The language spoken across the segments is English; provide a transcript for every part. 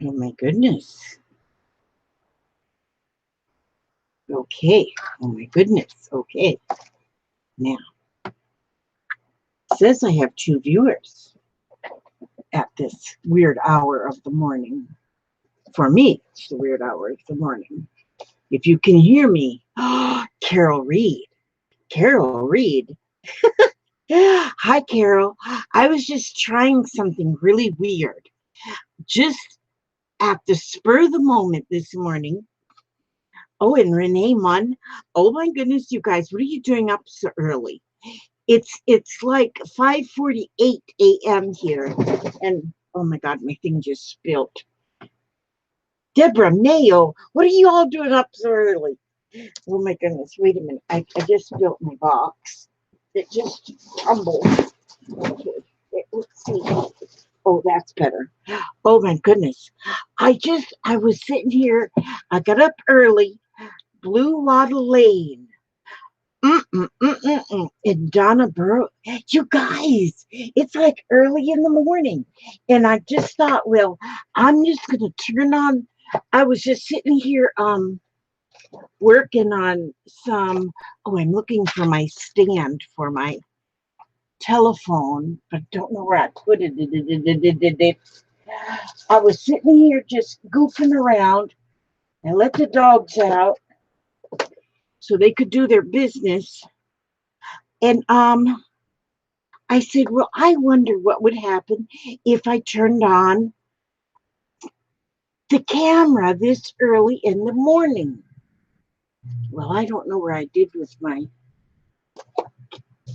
Oh my goodness. Okay. Oh my goodness. Okay. Now, it says I have 2 viewers at this weird hour of the morning. For me, it's the weird hour of the morning. If you can hear me, Carol Reed. Carol Reed. Hi, Carol. I was just trying something really weird. Just at the spur of the moment this morning. Oh, and Renee Munn. Oh my goodness, you guys, what are you doing up so early? It's like 5:48 a.m. here. And oh my God, my thing just spilled. Deborah Mayo, what are you all doing up so early? Oh my goodness, wait a minute. I just spilled my box. It just tumbled. Okay, let's see. Oh, that's better. Oh my goodness. I was sitting here. I got up early. Blue Waddle Lane. And Donna Burrow. You guys, it's like early in the morning. And I just thought, well, I'm just going to turn on. I was just sitting here working on some. Oh, I'm looking for my stand for my telephone, but don't know where I put it. I was sitting here just goofing around. I let the dogs out so they could do their business. And I said, well, I wonder what would happen if I turned on the camera this early in the morning. Well, I don't know where I did with my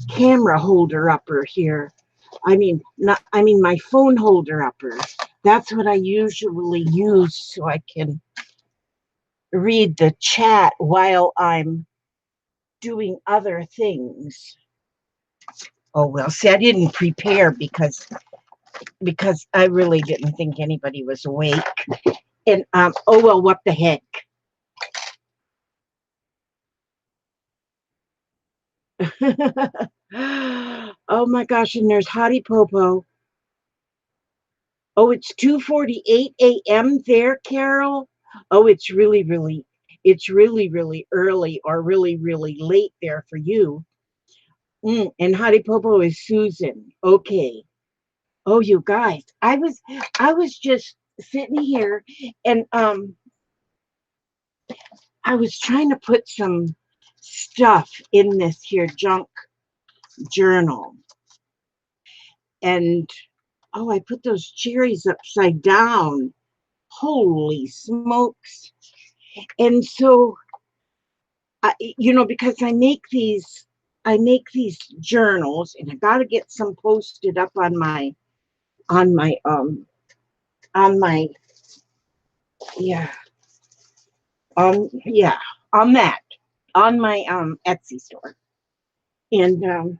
camera holder upper here. I mean my phone holder upper. That's what I usually use so I can read the chat while I'm doing other things. Oh well, see, I didn't prepare because I really didn't think anybody was awake. And oh well, what the heck? Oh my gosh, and there's Hottie Popo. Oh, it's 2:48 a.m. there, Carol. Oh, it's really early or really late there for you. And Hottie Popo is Susan. Okay. Oh, you guys, I was just sitting here and I was trying to put some stuff in this here junk journal. And oh, I put those cherries upside down. Holy smokes. And so because I make these journals and I got to get some posted up on my on my yeah, yeah, on that on my Etsy store. And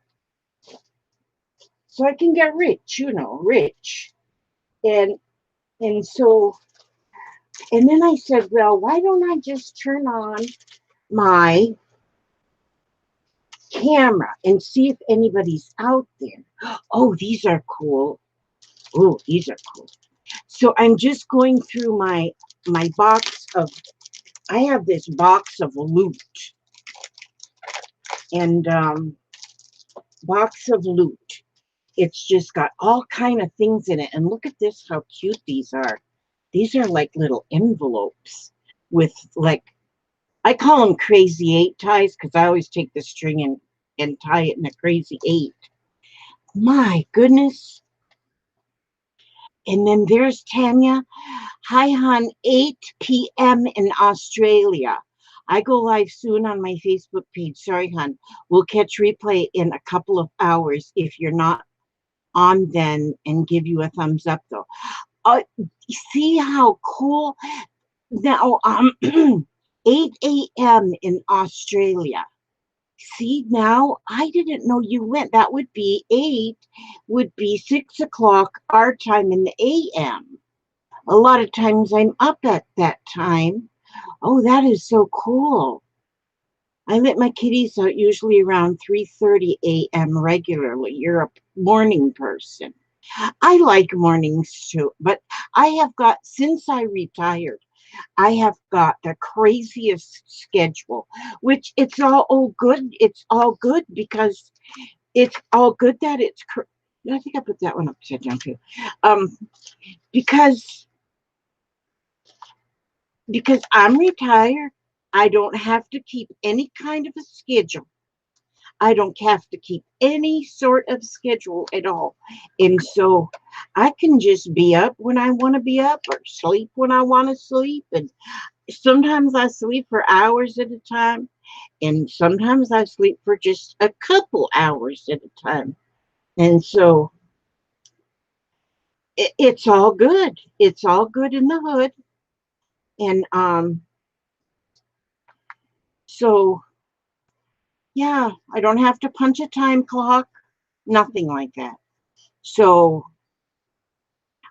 so I can get rich, rich. And and so and then I said, well, why don't I just turn on my camera and see if anybody's out there. Oh, these are cool. Oh, these are cool. So I'm just going through my box of. I have this box of loot and box of loot. It's just got all kind of things in it. And look at this, how cute these are. These are like little envelopes with like I call them crazy eight ties because I always take the string and tie it in a crazy eight. My goodness. And then there's Tanya. Hi, hon, 8 p.m. in Australia. I go live soon on my Facebook page. Sorry, hon. We'll catch replay in a couple of hours if you're not on then and give you a thumbs up, though. See how cool? Now, 8 a.m. in Australia. See, now I didn't know you went. That would be 8, would be 6 o'clock our time in the a.m. A lot of times I'm up at that time. Oh, that is so cool. I let my kitties out usually around 3:30 a.m. regularly. You're a morning person. I like mornings too, but I have got, since I retired, I have got the craziest schedule, which it's all good. It's all good because it's all good that it's, I think I put that one upside down too. Um, because I'm retired, I don't have to keep any kind of a schedule. I don't have to keep any sort of schedule at all. And so I can just be up when I want to be up or sleep when I want to sleep. And sometimes I sleep for hours at a time. And sometimes I sleep for just a couple hours at a time. And so it's all good. It's all good in the hood. And so yeah, I don't have to punch a time clock, nothing like that. So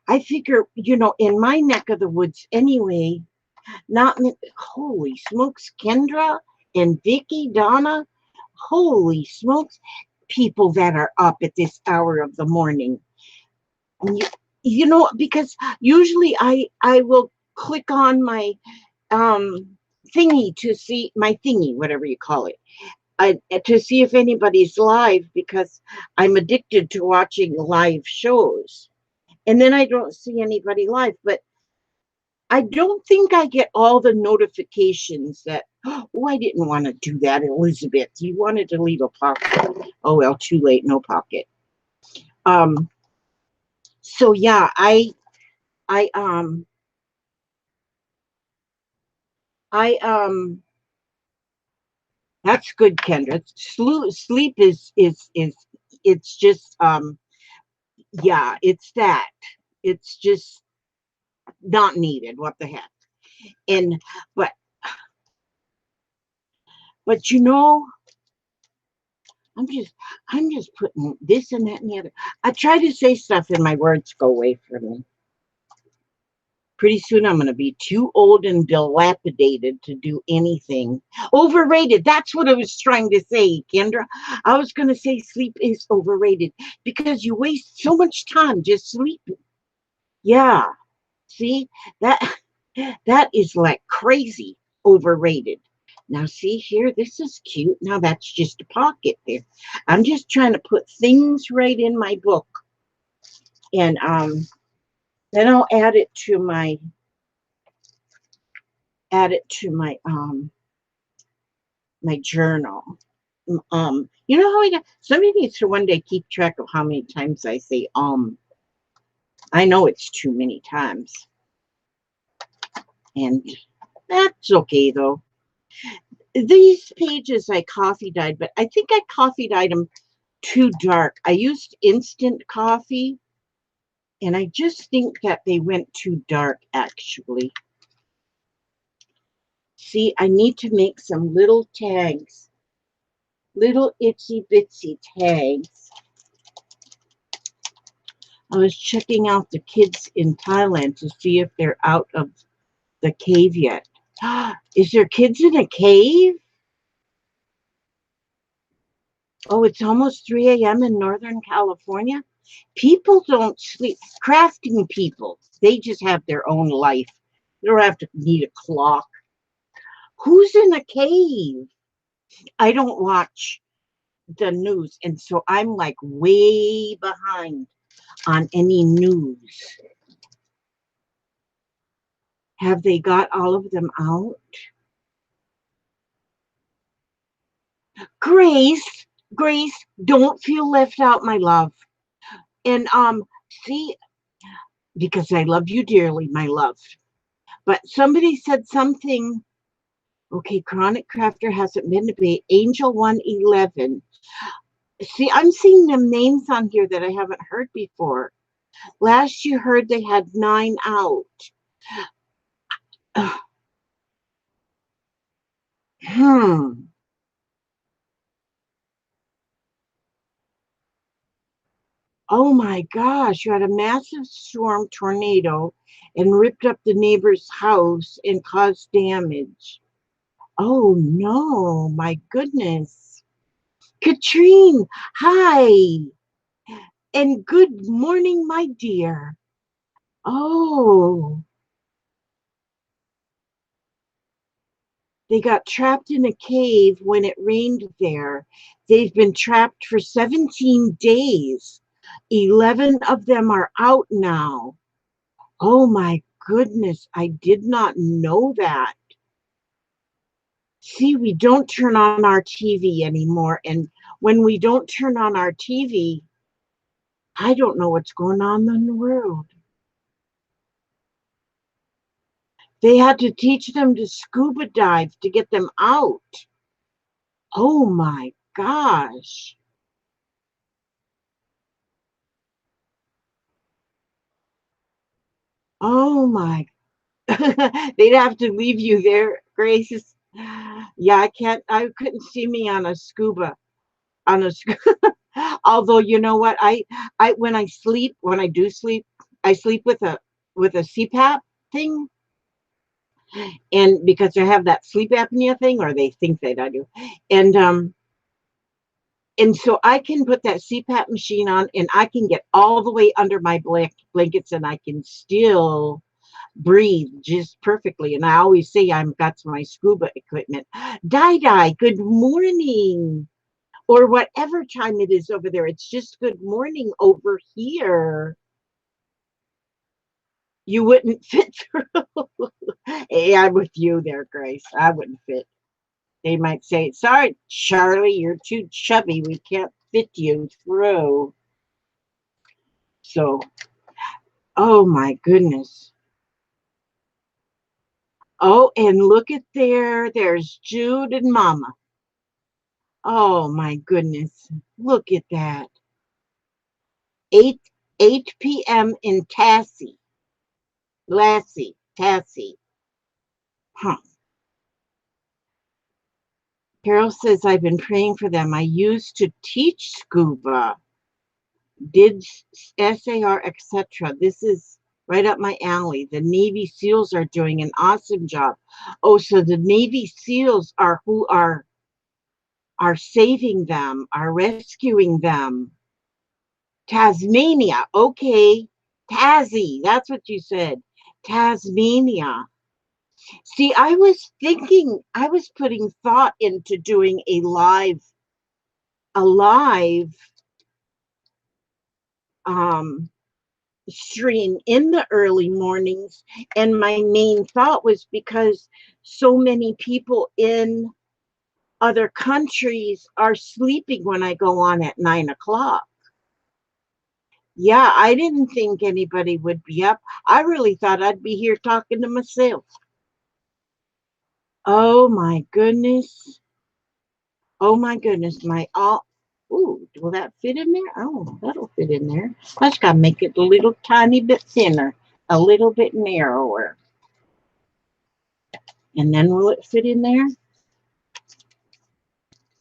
I figure, in my neck of the woods anyway, not holy smokes, Kendra and Vicky, Donna, holy smokes, people that are up at this hour of the morning. Because usually I will click on my thingy to see my thingy, whatever you call it, to see if anybody's live because I'm addicted to watching live shows. And then I don't see anybody live, but I don't think I get all the notifications that, oh, I didn't want to do that, Elizabeth. You wanted to leave a pocket. Oh, well, too late, no pocket. So yeah, I, um, that's good, Kendra. Sleep is, it's just, yeah, it's that. It's just not needed. What the heck? And, but, but I'm just putting this and that and the other. I try to say stuff and my words go away from me. Pretty soon I'm going to be too old and dilapidated to do anything. Overrated. That's what I was trying to say, Kendra. I was going to say sleep is overrated because you waste so much time just sleeping. Yeah. See, that that is like crazy overrated. Now see here, this is cute. Now that's just a pocket there. I'm just trying to put things right in my book. And then I'll add it to my journal. You know how somebody needs to one day keep track of how many times I say I know it's too many times. And that's okay though. These pages I coffee dyed, but I think I coffee dyed them too dark. I used instant coffee, and I just think that they went too dark, actually. See, I need to make some little tags, little itsy bitsy tags. I was checking out the kids in Thailand to see if they're out of the cave yet. Is there kids in a cave? Oh, it's almost 3 a.m. in Northern California. People don't sleep. Crafting people, they just have their own life. They don't have to need a clock. Who's in a cave? I don't watch the news, and so I'm like way behind on any news. Have they got all of them out? Grace, Grace, don't feel left out, my love. And see, because I love you dearly, my love. But somebody said something. Okay, Chronic Crafter hasn't been to be Angel 111. See, I'm seeing them names on here that I haven't heard before. Last you heard they had 9 out. Hmm. Oh my gosh, you had a massive storm tornado and ripped up the neighbor's house and caused damage. Oh no, my goodness. Katrine, hi. And good morning, my dear. Oh, they got trapped in a cave when it rained there. They've been trapped for 17 days. 11 of them are out now. Oh my goodness, I did not know that. See, we don't turn on our TV anymore. And when we don't turn on our TV, I don't know what's going on in the world. They had to teach them to scuba dive to get them out. Oh my gosh. Oh my. They'd have to leave you there, Grace. Yeah, I couldn't see me on a scuba, on a, although you know what, when I do sleep, I sleep with a CPAP thing. And because I have that sleep apnea thing, or they think that I do. And so I can put that CPAP machine on and I can get all the way under my blankets and I can still breathe just perfectly. And I always say I've got my scuba equipment. Di, good morning. Or whatever time it is over there. It's just good morning over here. You wouldn't fit through. Hey, I'm with you there, Grace. I wouldn't fit. They might say, sorry, Charlie, you're too chubby. We can't fit you through. So, oh my goodness. Oh, and look at there. There's Jude and Mama. Oh my goodness. Look at that. 8 8 p.m. in Tassie. Huh. Carol says, I've been praying for them. I used to teach scuba, did SAR, etc. This is right up my alley. The Navy SEALs are doing an awesome job. Oh, so the Navy SEALs are who are saving them, are rescuing them. Tasmania, okay. Tassie, that's what you said. Tasmania. See, I was putting thought into doing a live um, stream in the early mornings. And my main thought was because so many people in other countries are sleeping when I go on at 9 o'clock. Yeah, I didn't think anybody would be up. I really thought I'd be here talking to myself. Oh my goodness. Oh my goodness. Ooh, will that fit in there? Oh, that'll fit in there. I just gotta make it a little tiny bit thinner, a little bit narrower. And then will it fit in there?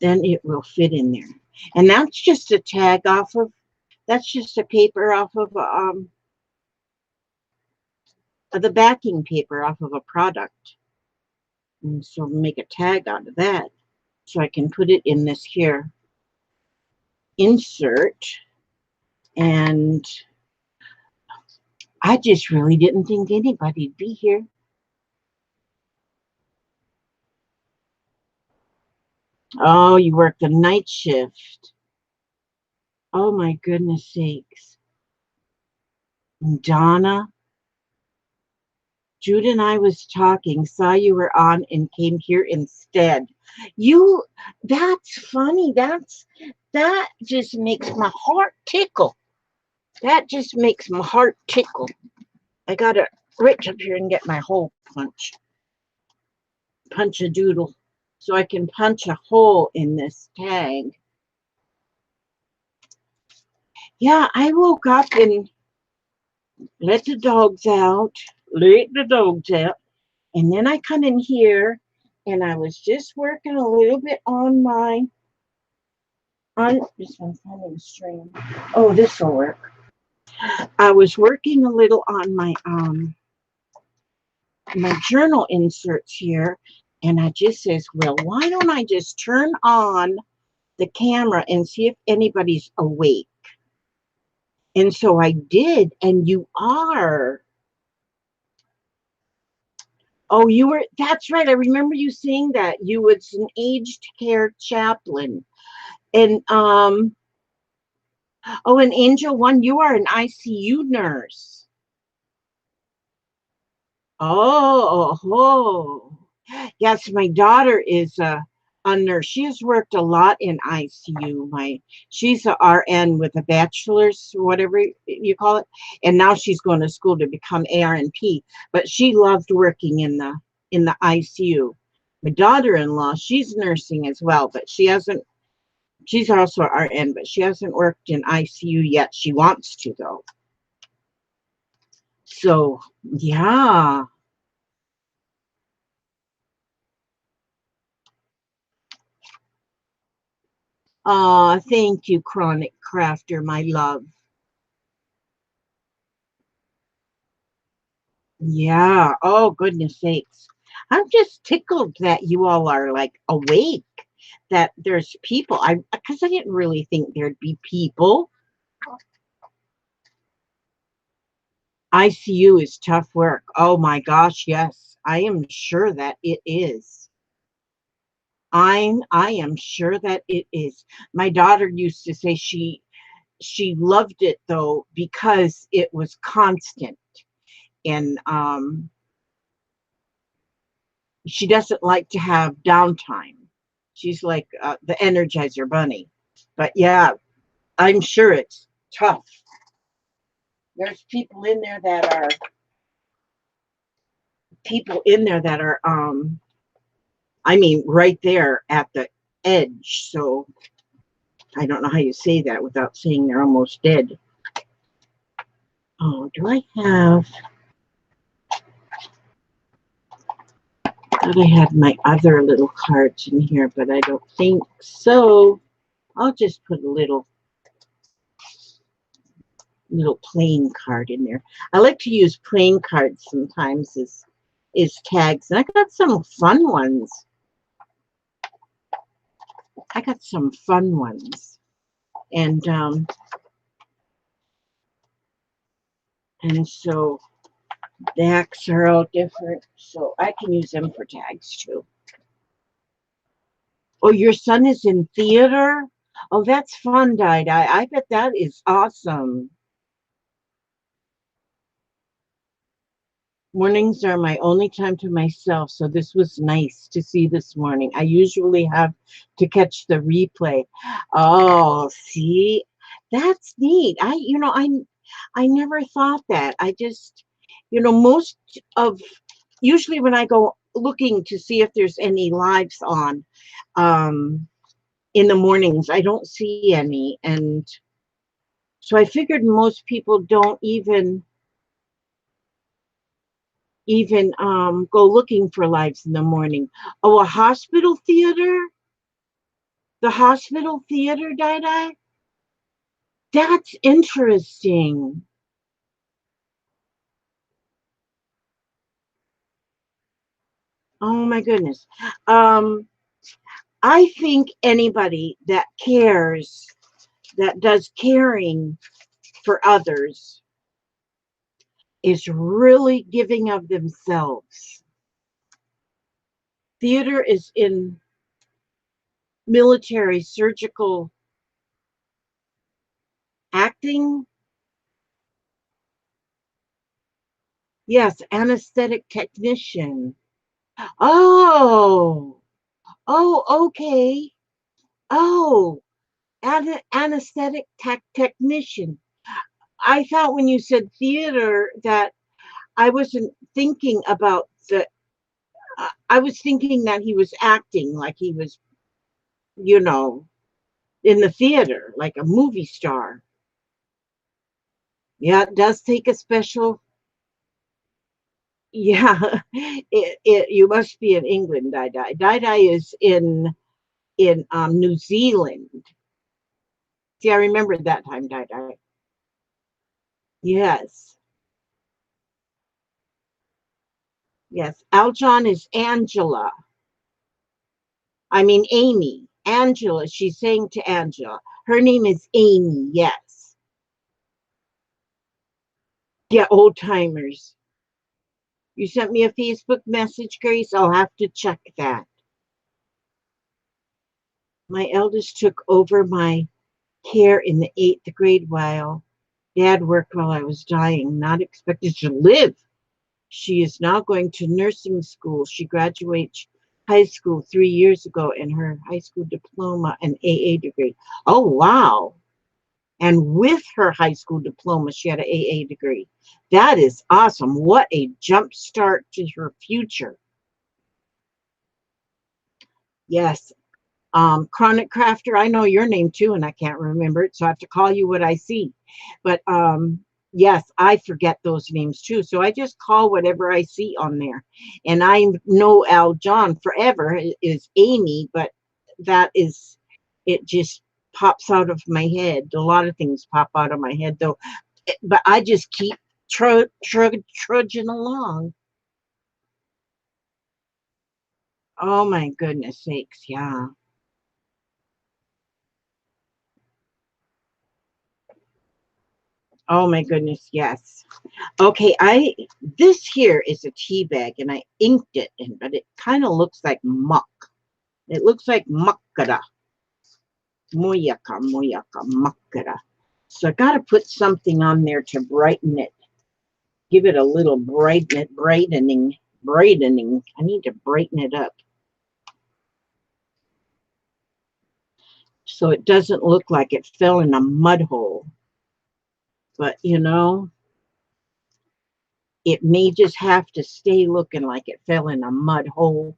Then it will fit in there. And that's just a tag that's just a paper off of the backing paper off of a product. And so make a tag out of that. So I can put it in this here insert. And I just really didn't think anybody'd be here. Oh, you work the night shift. Oh my goodness sakes. Donna, Jude and I was talking, saw you were on and came here instead. That's funny. That just makes my heart tickle. That just makes my heart tickle. I gotta reach up here and get my hole punch a doodle, so I can punch a hole in this tag. Yeah, I woke up and let the dogs out, and then I come in here and I was just working a little bit on this one's having a string. Oh, this will work. I was working a little on my journal inserts here, and I just says, well, why don't I just turn on the camera and see if anybody's awake? And so I did, and you are. Oh, you were, that's right. I remember you saying that. You was an aged care chaplain. And oh, and Angel One, you are an ICU nurse. Oh, oh. Yes, my daughter is a nurse. She has worked a lot in ICU. She's a RN with a bachelor's, whatever you call it, and now she's going to school to become ARNP. But she loved working in the ICU. My daughter-in-law, she's nursing as well, but she hasn't. She's also RN, but she hasn't worked in ICU yet. She wants to though. So yeah. Thank you, Chronic Crafter, my love. Yeah. Oh, goodness sakes. I'm just tickled that you all are like awake, that there's people. Because I didn't really think there'd be people. ICU is tough work. Oh my gosh, yes. I am sure that it is. I am sure that it is. My daughter used to say she loved it though because it was constant. And she doesn't like to have downtime. She's like the Energizer Bunny. But yeah, I'm sure it's tough. There's people in there that are I mean right there at the edge. So I don't know how you say that without saying they're almost dead. Oh, do I have, thought I had my other little cards in here, but I don't think so. I'll just put a little playing card in there. I like to use playing cards sometimes as tags, and I got some fun ones. I got some fun ones, and so backs are all different, so I can use them for tags too. Oh, your son is in theater? Oh, that's fun, Di. I bet that is awesome. Mornings are my only time to myself, so this was nice to see this morning. I usually have to catch the replay. Oh, see, that's neat. I never thought that. I just, most of, usually when I go looking to see if there's any lives on, in the mornings, I don't see any. And so I figured most people don't even go looking for lives in the morning. Oh, a hospital theater? The hospital theater, Di? That's interesting. Oh my goodness. Um, I think anybody that cares, that does caring for others, is really giving of themselves. Theater is in military surgical acting. Yes, anesthetic technician. Oh, oh, okay. Oh, anesthetic technician. I thought when you said theater that I wasn't thinking about I was thinking that he was acting like he was, you know, in the theater, like a movie star. Yeah, it does take a special, yeah, you must be in England, Dai is in New Zealand. See, I remember that time, Dai. Yes. Yes. Aljon is Angela. I mean, Amy. Angela. She's saying to Angela. Her name is Amy. Yes. Yeah, old timers. You sent me a Facebook message, Grace. I'll have to check that. My eldest took over my care in the 8th grade while Dad worked while I was dying, not expected to live. She is now going to nursing school. She graduates high school 3 years ago in her high school diploma and AA degree. Oh, wow. And with her high school diploma, she had an AA degree. That is awesome. What a jump start to her future. Yes. Chronic Crafter, I know your name too, and I can't remember it, so I have to call you what I see. But yes, I forget those names too, so I just call whatever I see on there. And I know Al John forever is Amy, but that is, it just pops out of my head. A lot of things pop out of my head though, but I just keep trudging along. Oh my goodness sakes, yeah. Oh my goodness, yes. Okay, this here is a tea bag and I inked it in, but it kind of looks like muck. It looks like muckada. Moyaka, muckada. So I gotta put something on there to brighten it. Give it a little brightening. I need to brighten it up. So it doesn't look like it fell in a mud hole. But you know, it may just have to stay looking like it fell in a mud hole.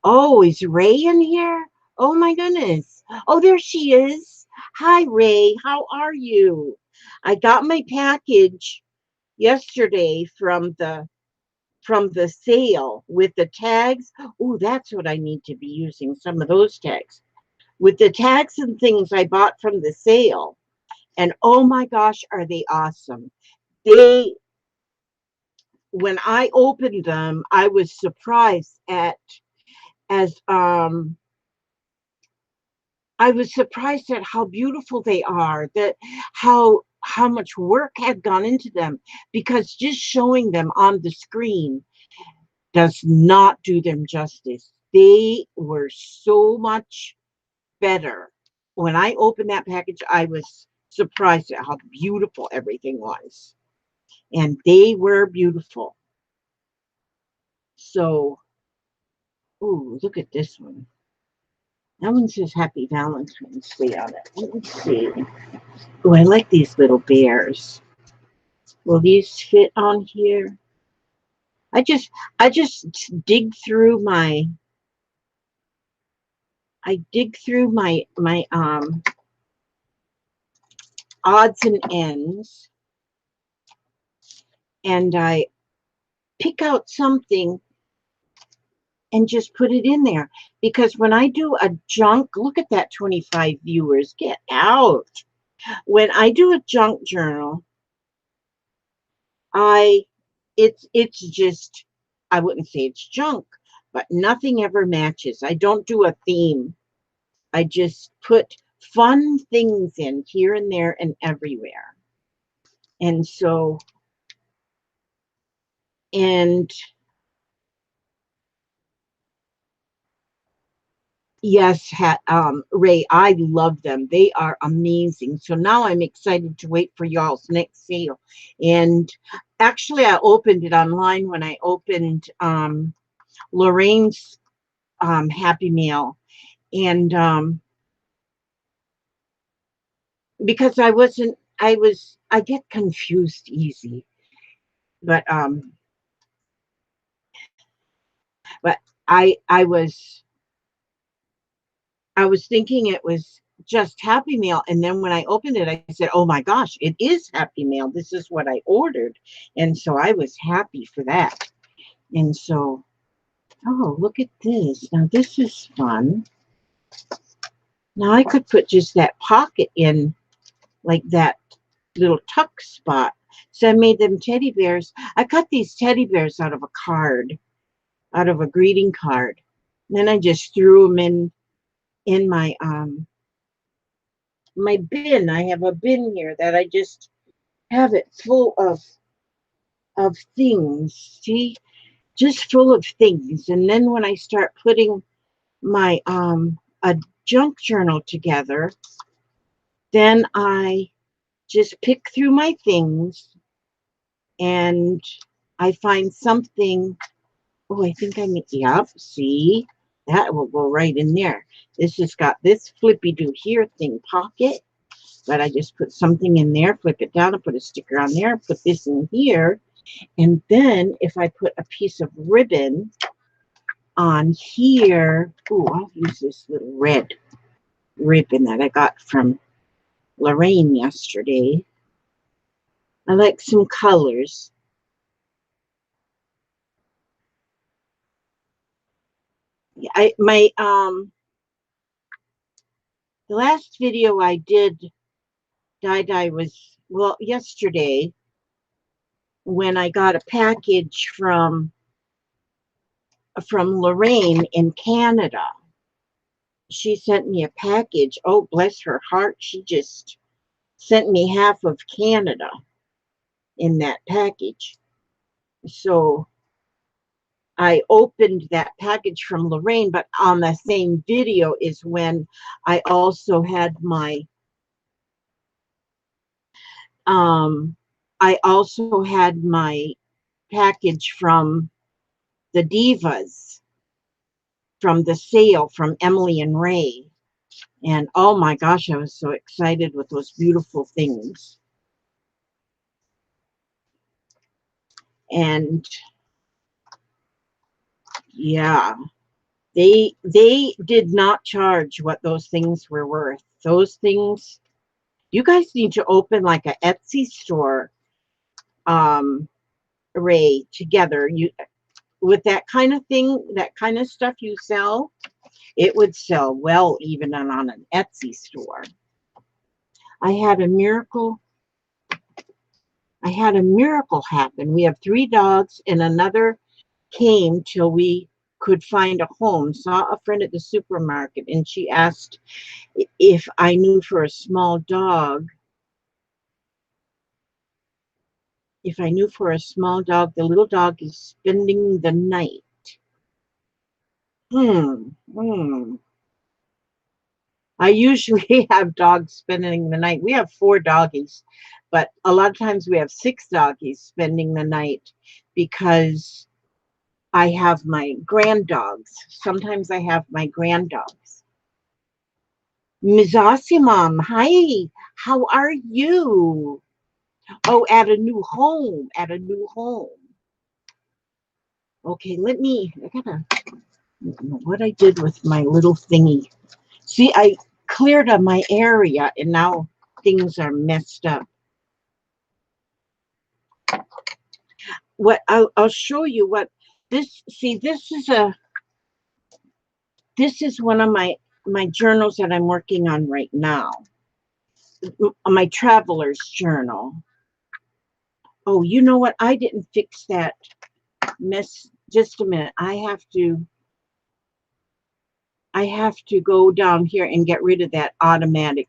Oh, is Ray in here? Oh my goodness. Oh, there she is. Hi, Ray. How are you? I got my package yesterday from the sale with the tags. Oh, that's what I need to be using, some of those tags. With the tags and things I bought from the sale. And oh my gosh, are they awesome. They when I opened them, I was surprised at as I was surprised at how beautiful they are, that how much work had gone into them, because just showing them on the screen does not do them justice. They were so much better. When I opened that package, I was surprised at how beautiful everything was. And they were beautiful. So, ooh, look at this one. That one says Happy Valentine's Day on it. Let me see. Oh, I like these little bears. Will these fit on here? I just I just dig through my I dig through my odds and ends, and I pick out something and just put it in there, because when I do a junk, look at that, 25 viewers, get out. When I do a junk journal, I it's just, I wouldn't say it's junk, but nothing ever matches. I don't do a theme. I just put fun things in here and there and everywhere. And so, and yes, Ray, I love them. They are amazing. So now I'm excited to wait for y'all's next sale. And actually, I opened it online when I opened Lorraine's Happy Meal. And because I get confused easy. But but I was thinking it was just Happy Meal, and then when I opened it, I said, "Oh my gosh, it is Happy Meal. This is what I ordered," and so I was happy for that. And so, oh, look at this! Now this is fun. Now I could put just that pocket in, like that little tuck spot. So I made them teddy bears. I cut these teddy bears out of a card, out of a greeting card. And then I just threw them in my my bin. I have a bin here that I just have it full of things. See, just full of things. And then when I start putting my a junk journal together, then I just pick through my things and I find something. Oh, I think I need, yep, see, that will go right in there. This has got this flippy do here thing pocket, but I just put something in there, flip it down, and put a sticker on there, put this in here. And then if I put a piece of ribbon on here, oh, I'll use this little red ribbon that I got from Lorraine yesterday. I like some colors. The last video I did dye was, well, yesterday when I got a package from Lorraine in Canada. She sent me a package. Oh, bless her heart. She just sent me half of Canada in that package. So I opened that package from Lorraine, but on the same video is when I also had my package from the Divas, from the sale from Emily and Ray. And oh my gosh, I was so excited with those beautiful things. And yeah, they did not charge what those things were worth. Those things, you guys need to open like a Etsy store, Ray, together. You, with that kind of thing, that kind of stuff you sell, it would sell well even on an Etsy store. I had a miracle happen. We have 3 dogs, and another came till we could find a home. Saw a friend at the supermarket, and she asked if I knew for a small dog, the little dog is spending the night. I usually have dogs spending the night. We have 4 doggies, but a lot of times we have 6 doggies spending the night because I have my grand dogs. Sometimes I have my grand dogs. Ms. Osimum, hi, how are you? Oh, at a new home, Okay, I gotta, I don't know what I did with my little thingy. See, I cleared up my area and now things are messed up. What I'll show you what this, see, this is one of my journals that I'm working on right now. My traveler's journal. Oh, you know what? I didn't fix that mess. Just a minute. I have to go down here and get rid of that automatic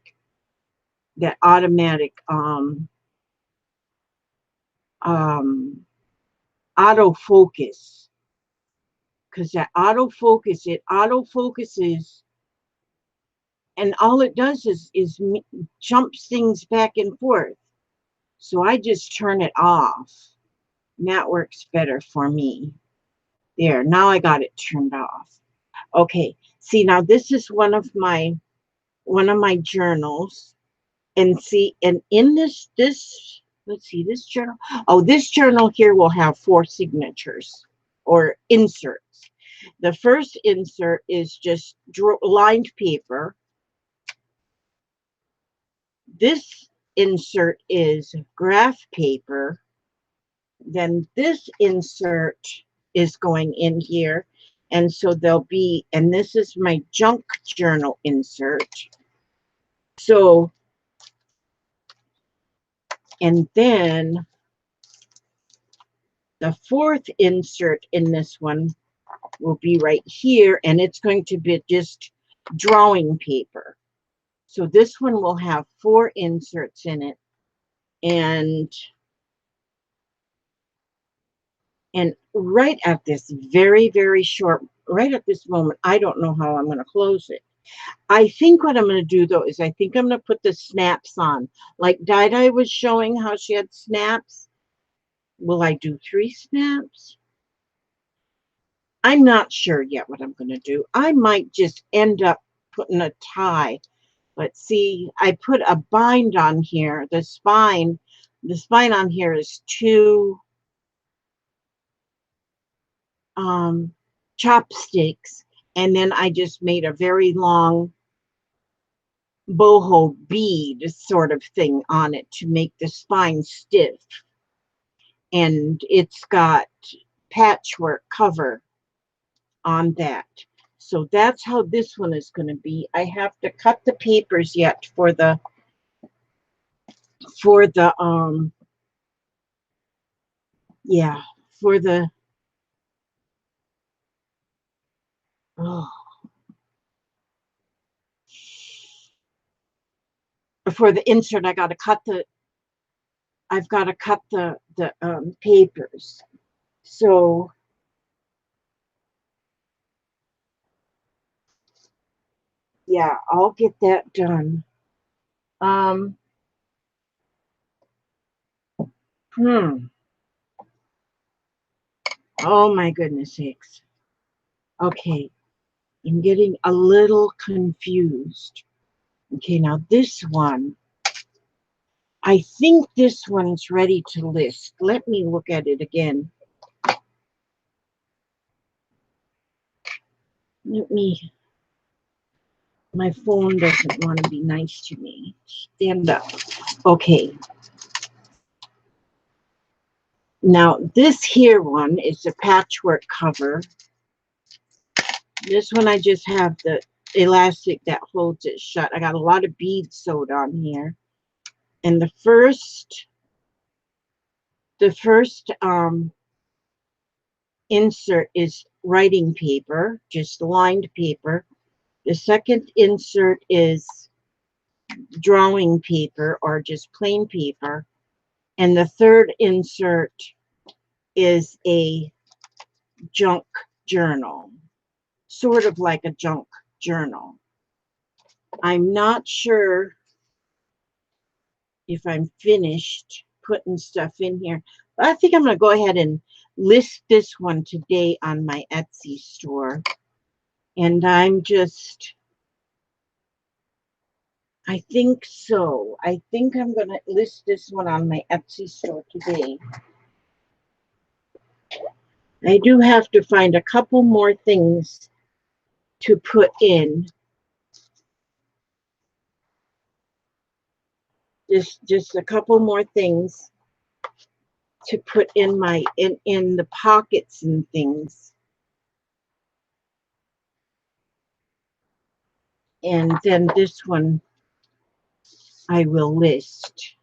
autofocus, because that autofocus, it autofocuses, and all it does is jumps things back and forth. So I just turn it off. And that works better for me. There, now I got it turned off. Okay, see, now this is one of my journals, and see, and in this let's see, this journal, oh, this journal here will have 4 signatures or inserts. The first insert is just lined paper. This insert is graph paper. Then this insert is going in here, and so there'll be, and this is my junk journal insert. So, and then the 4th insert in this one will be right here, and it's going to be just drawing paper. So this one will have 4 inserts in it. And right at this very, very short, right at this moment, I don't know how I'm going to close it. I think what I'm going to do, though, is I think I'm going to put the snaps on. Like Dai was showing how she had snaps. Will I do 3 snaps? I'm not sure yet what I'm going to do. I might just end up putting a tie. But see, I put a bind on here. The spine on here is 2 chopsticks. And then I just made a very long boho bead sort of thing on it to make the spine stiff. And it's got patchwork cover on that. So that's how this one is going to be. I have to cut the papers yet for the yeah, for the for the insert. I've got to cut the papers. So yeah, I'll get that done. Oh my goodness sakes. Okay, I'm getting a little confused. Okay, now this one, I think this one's ready to list. Let me look at it again. My phone doesn't want to be nice to me. Stand up. Okay. Now, this here one is a patchwork cover. This one I just have the elastic that holds it shut. I got a lot of beads sewed on here. And the first insert is writing paper, just lined paper. The second insert is drawing paper or just plain paper. And the third insert is a junk journal, sort of like a junk journal. I'm not sure if I'm finished putting stuff in here, but I think I'm going to go ahead and list this one today on my Etsy store. And I think so. I think I'm going to list this one on my Etsy store today. I do have to find a couple more things to put in. Just a couple more things to put in my in the pockets and things. And then this one I will list.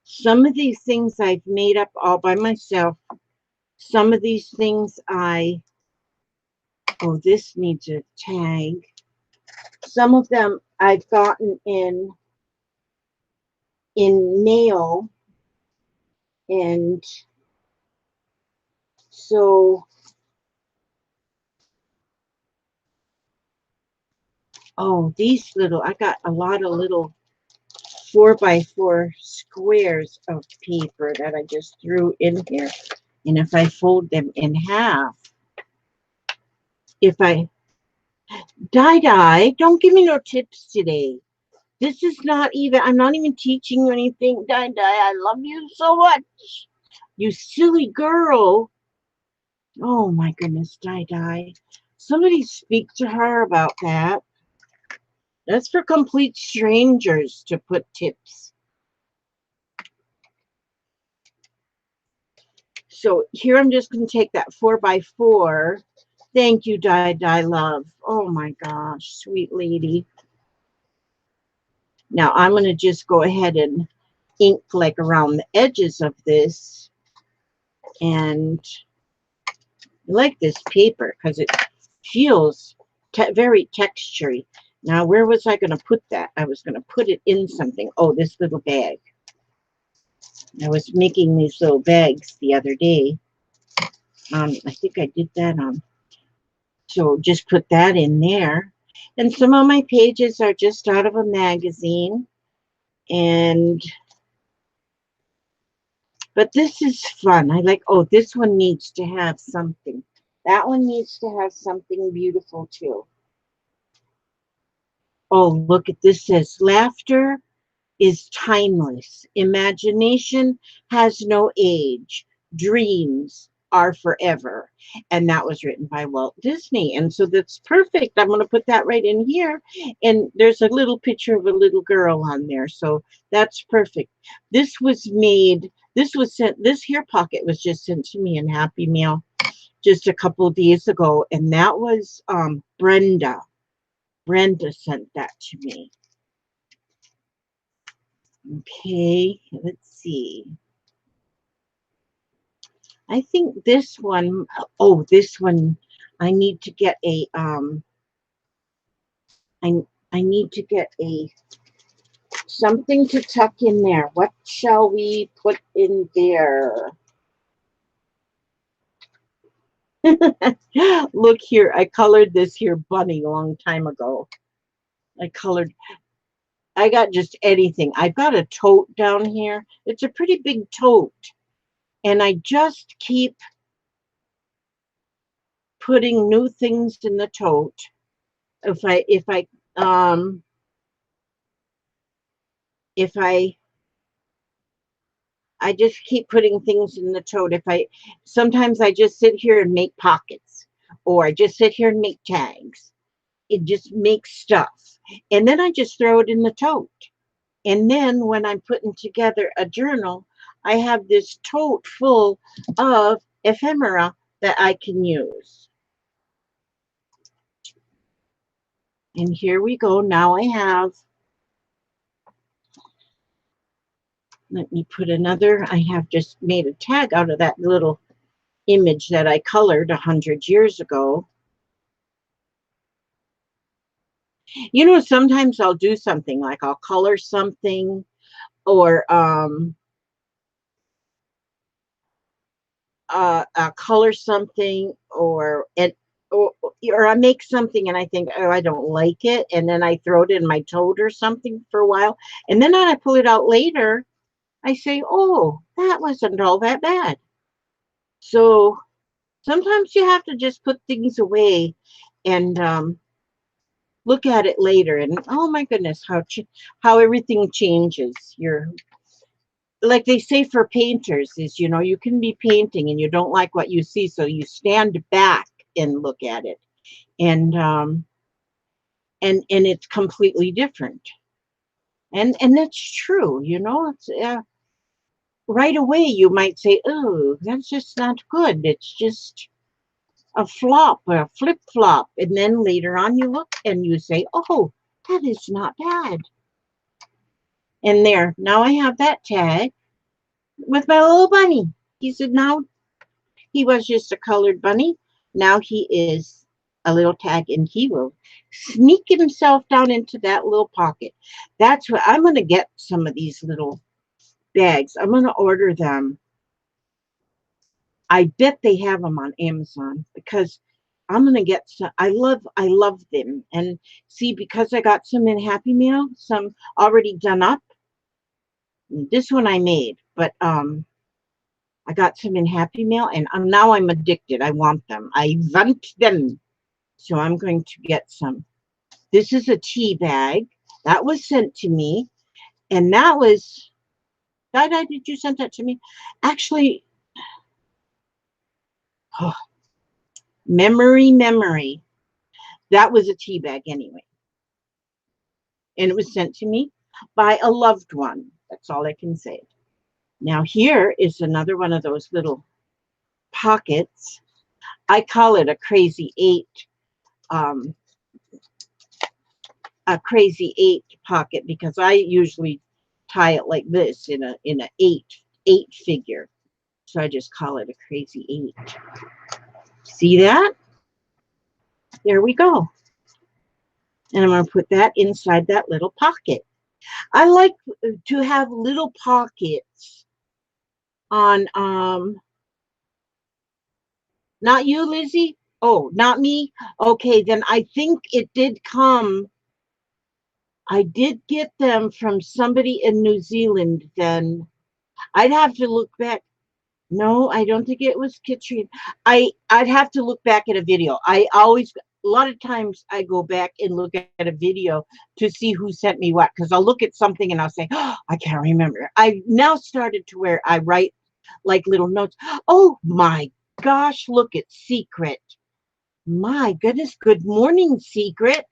Some of these things I've made up all by myself. Some of these things oh, this needs a tag. Some of them I've gotten in mail. And so, oh, these little, I got a lot of little 4x4 squares of paper that I just threw in here. And if I fold them in half, Dai, don't give me no tips today. This is not even, I'm not even teaching you anything. Dai, I love you so much. You silly girl. Oh my goodness, Dai. Somebody speak to her about that. That's for complete strangers to put tips. So here I'm just going to take that 4x4. Thank you, Dai love. Oh my gosh, sweet lady. Now I'm going to just go ahead and ink like around the edges of this. And I like this paper because it feels very textury. Now, where was I going to put that? I was going to put it in something. Oh, this little bag. I was making these little bags the other day. I think I did that on. So just put that in there. And some of my pages are just out of a magazine. But this is fun. I like, oh, this one needs to have something. That one needs to have something beautiful too. Oh, look at this. Says laughter is timeless. Imagination has no age. Dreams are forever. And that was written by Walt Disney. And so that's perfect. I'm going to put that right in here. And there's a little picture of a little girl on there. So that's perfect. This was made, this was sent, this here pocket was just sent to me in Happy Meal just a couple of days ago. And that was Brenda. Brenda sent that to me. Okay, let's see. I think this one, oh, this one, I need to get a, I need to get a, something to tuck in there. What shall we put in there? Look here, I colored this here bunny a long time ago. I got just anything. I've got a tote down here. It's a pretty big tote. And I just keep putting new things in the tote. If I just keep putting things in the tote. Sometimes I just sit here and make pockets, or I just sit here and make tags. It just makes stuff. And then I just throw it in the tote. And then when I'm putting together a journal, I have this tote full of ephemera that I can use. And here we go. Now I have, let me put another, I have just made a tag out of that little image that I colored 100 years ago. You know, sometimes I'll do something like I'll color something, or I'll color something, or I make something and I think, oh, I don't like it, and then I throw it in my tote or something for a while, and then when I pull it out later, I say, oh, that wasn't all that bad. So sometimes you have to just put things away and look at it later, and oh my goodness, how everything changes. Like they say for painters is, you know, you can be painting and you don't like what you see, so you stand back and look at it, and it's completely different, and that's true, you know. It's right away you might say, oh, that's just not good, it's just a flop or a flip-flop, and then later on you look and you say, oh, that is not bad. And there, now I have that tag with my little bunny. He said, now he was just a colored bunny. Now he is a little tag, and he will sneak himself down into that little pocket. That's what I'm going to get. Some of these little bags, I'm going to order them. I bet they have them on Amazon, because I'm going to get some. I love them. And see, because I got some in Happy Meal, some already done up. This one I made, but I got some in Happy Meal, and now I'm addicted. I want them. I want them. So I'm going to get some. This is a tea bag. That was sent to me. And that was, did you send that to me? Actually, oh, memory. That was a tea bag anyway. And it was sent to me by a loved one. That's all I can say. Now here is another one of those little pockets. I call it a crazy eight pocket, because I usually tie it like this in a eight figure. So I just call it a crazy eight. See that? There we go. And I'm going to put that inside that little pocket. I like to have little pockets on, not you, Lizzie? Oh, not me? Okay, then I think it did come. I did get them from somebody in New Zealand then. I'd have to look back. No, I don't think it was Katrina. I'd have to look back at a video. I always a lot of times I go back and look at a video to see who sent me what, because I'll look at something and I'll say, oh, I can't remember. I now started to where I write like little notes. Oh my gosh, look at Secret. My goodness, good morning, Secret.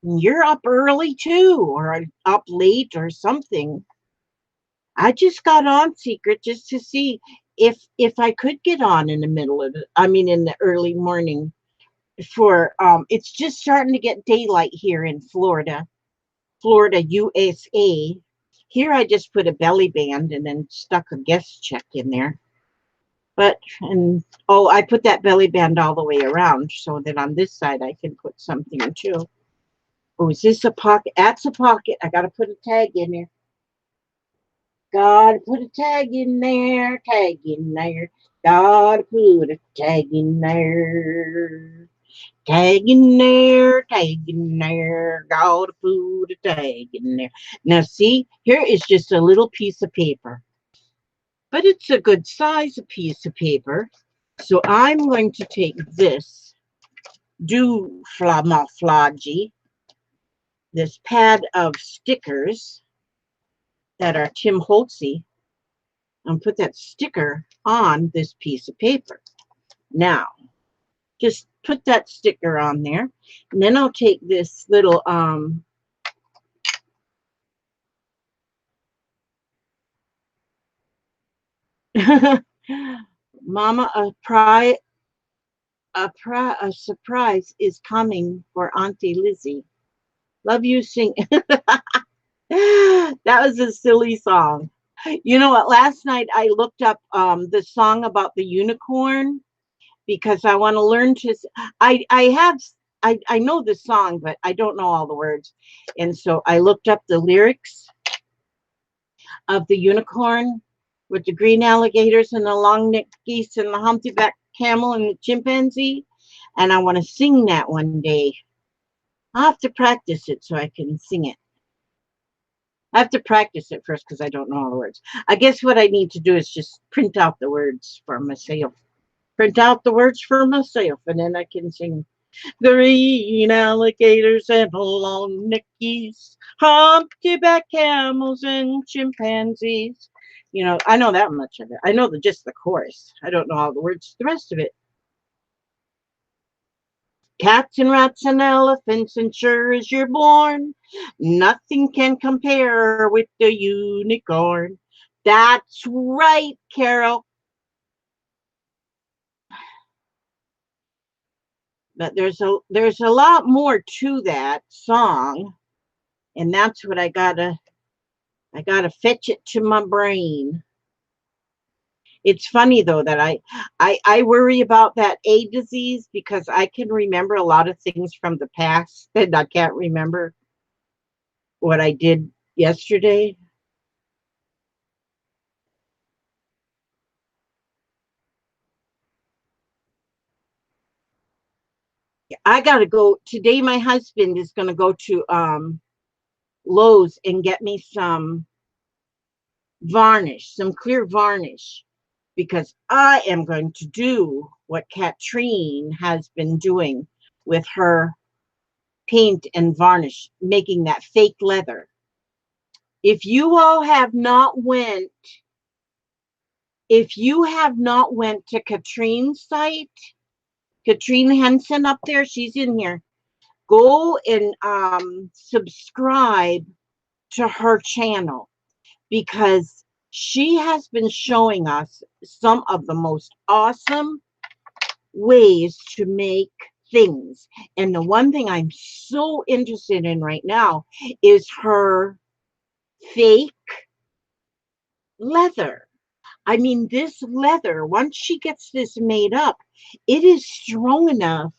You're up early too, or up late or something. I just got on Secret just to see if I could get on in the middle of it. I mean, in the early morning. For it's just starting to get daylight here in Florida, USA. Here I just put a belly band and then stuck a guest check in there. But and oh, I put that belly band all the way around so that on this side I can put something too. Oh, is this a pocket? That's a pocket. I gotta put a tag in there. Gotta put a tag in there. Tag in there. Gotta put a tag in there. Tag in there, tag in there, gotta put a tag in there. Now see, here is just a little piece of paper, but it's a good size piece of paper. So I'm going to take this Flaggy, this pad of stickers that are Tim Holtzy, and put that sticker on this piece of paper. Now, just put that sticker on there, and then I'll take this little Mama, a surprise is coming for Auntie Lizzie. Love you, sing. That was a silly song. You know what? Last night I looked up the song about the unicorn because I want to learn to. I know the song, but I don't know all the words, and so I looked up the lyrics of the unicorn with the green alligators and the long-necked geese and the humpback camel and the chimpanzee, and I want to sing that one day. I'll have to practice it so I can sing it. I have to practice it first because I don't know all the words. I guess what I need to do is just print out the words for myself. Print out the words for myself, and then I can sing. Green alligators and long-necked geese, humpback camels and chimpanzees. You know, I know that much of it. I know just the chorus. I don't know all the words. The rest of it. Cats and rats and elephants, and sure as you're born, nothing can compare with the unicorn. That's right, Carol. But there's a lot more to that song, and that's what I gotta fetch it to my brain. It's funny though that I worry about that A disease because I can remember a lot of things from the past and I can't remember what I did yesterday. I gotta go today. My husband is gonna go to Lowe's and get me some varnish, some clear varnish, because I am going to do what Katrine has been doing with her paint and varnish, making that fake leather. If you all have not went, if you have not went to Katrine's site, Katrine Henson up there, she's in here. Go and subscribe to her channel because she has been showing us some of the most awesome ways to make things. And the one thing I'm so interested in right now is her fake leather. I mean, this leather, once she gets this made up, it is strong enough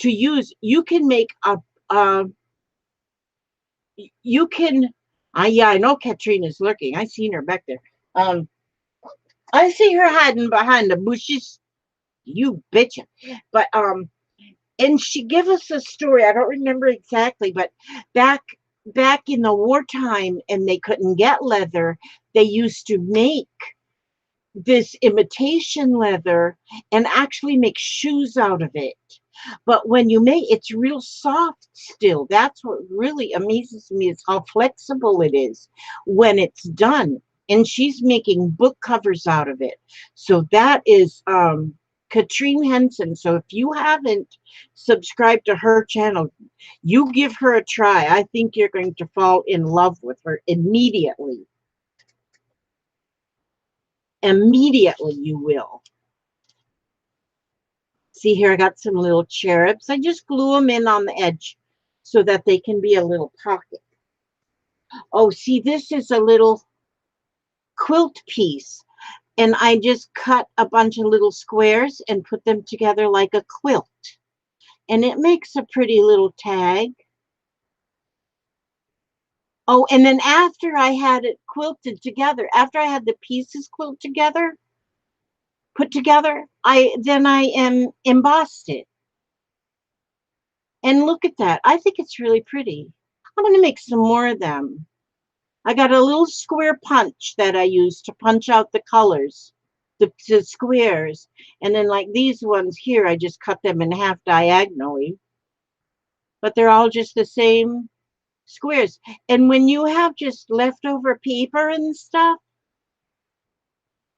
to use. You can make a you can, yeah, I know Katrina's lurking. I seen her back there. I see her hiding behind the bushes. You betcha. But and she gave us a story. I don't remember exactly, but back in the wartime, and they couldn't get leather, they used to make this imitation leather and actually make shoes out of it. But when you make it's real soft still. That's what really amazes me, is how flexible it is when it's done. And she's making book covers out of it. So that is Katrine Henson. So if you haven't subscribed to her channel, you give her a try. I think you're going to fall in love with her immediately. Immediately you will. See here, I got some little cherubs. I just glue them in on the edge so that they can be a little pocket. Oh, see, this is a little quilt piece. And I just cut a bunch of little squares and put them together like a quilt. And it makes a pretty little tag. Oh, and then after I had it quilted together, after I had the pieces put together, I embossed it. And look at that. I think it's really pretty. I'm going to make some more of them. I got a little square punch that I use to punch out the colors, the squares. And then like these ones here, I just cut them in half diagonally. But they're all just the same squares. And when you have just leftover paper and stuff,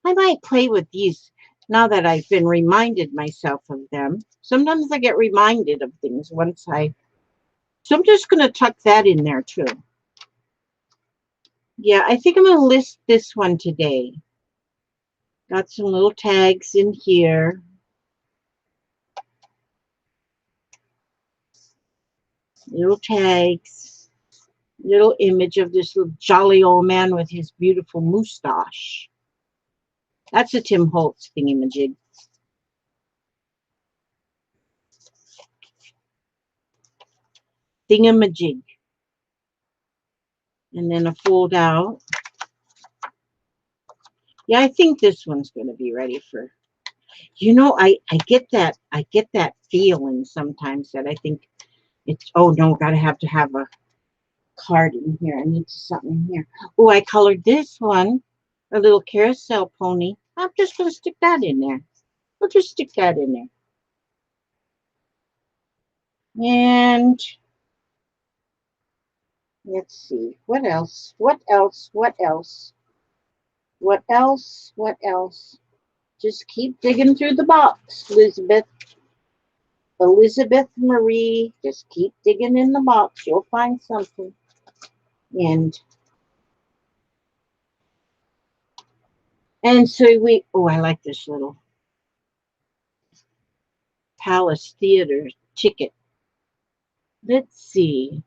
I might play with these now that I've been reminded myself of them. Sometimes I get reminded of things so I'm just going to tuck that in there too. Yeah, I think I'm going to list this one today. Got some little tags in here. Little tags. Little image of this little jolly old man with his beautiful mustache. That's a Tim Holtz thingamajig. Thingamajig. And then a fold out. Yeah, I think this one's going to be ready for, you know, I get that feeling sometimes that I think it's, oh no, gotta have to have a card in here. I need something in here. Oh, I colored this one, a little carousel pony. I'm just going to stick that in there. We'll just stick that in there. And let's see, what else? What else? What else? What else? What else? Just keep digging through the box, Elizabeth. Elizabeth Marie, just keep digging in the box. You'll find something. And so oh, I like this little Palace Theater ticket. Let's see.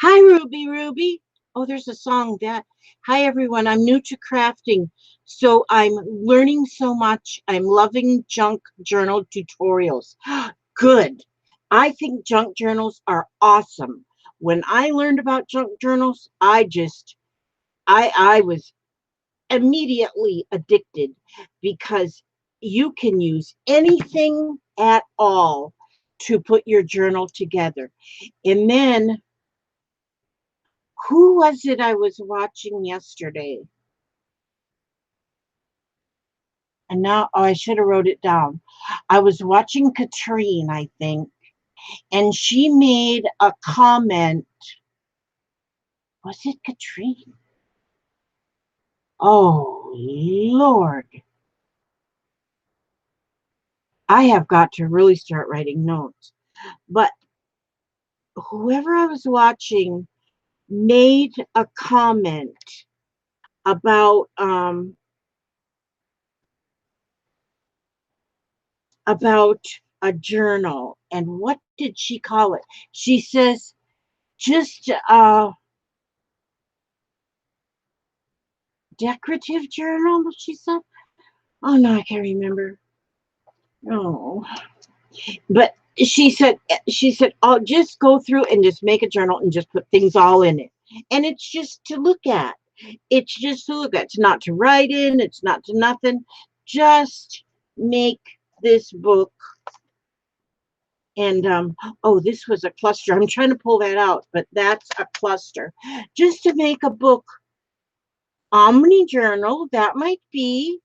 Hi, Ruby. Oh, there's a song that. Hi, everyone. I'm new to crafting, so I'm learning so much. I'm loving junk journal tutorials. Good. I think junk journals are awesome. When I learned about junk journals, I was immediately addicted because you can use anything at all to put your journal together. And then who was it I was watching yesterday? And now, oh, I should have wrote it down. I was watching Katrine, I think, and she made a comment. Was it Katrine? Oh, Lord. I have got to really start writing notes. But whoever I was watching made a comment about a journal. And what did she call it? She says just decorative journal, she said. Oh no, I can't remember. Oh, but she said, I'll just go through and just make a journal and just put things all in it. And it's just to look at. It's just to look at. It's not to write in. It's not to nothing. Just make this book. And oh, this was a cluster. I'm trying to pull that out, but that's a cluster. Just to make a book. Omni journal, that might be.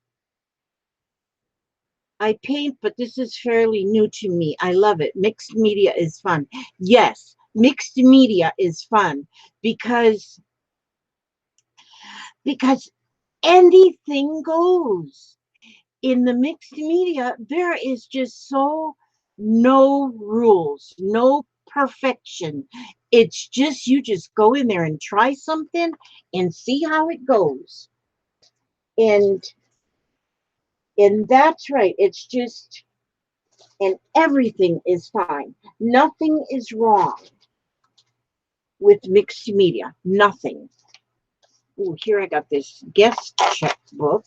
I paint, but this is fairly new to me. I love it. Mixed media is fun. Yes, mixed media is fun because anything goes. In the mixed media, there is just so no rules, no perfection. It's just you just go in there and try something and see how it goes. And that's right. It's just, and everything is fine. Nothing is wrong with mixed media. Nothing. Oh, here I got this guest check book.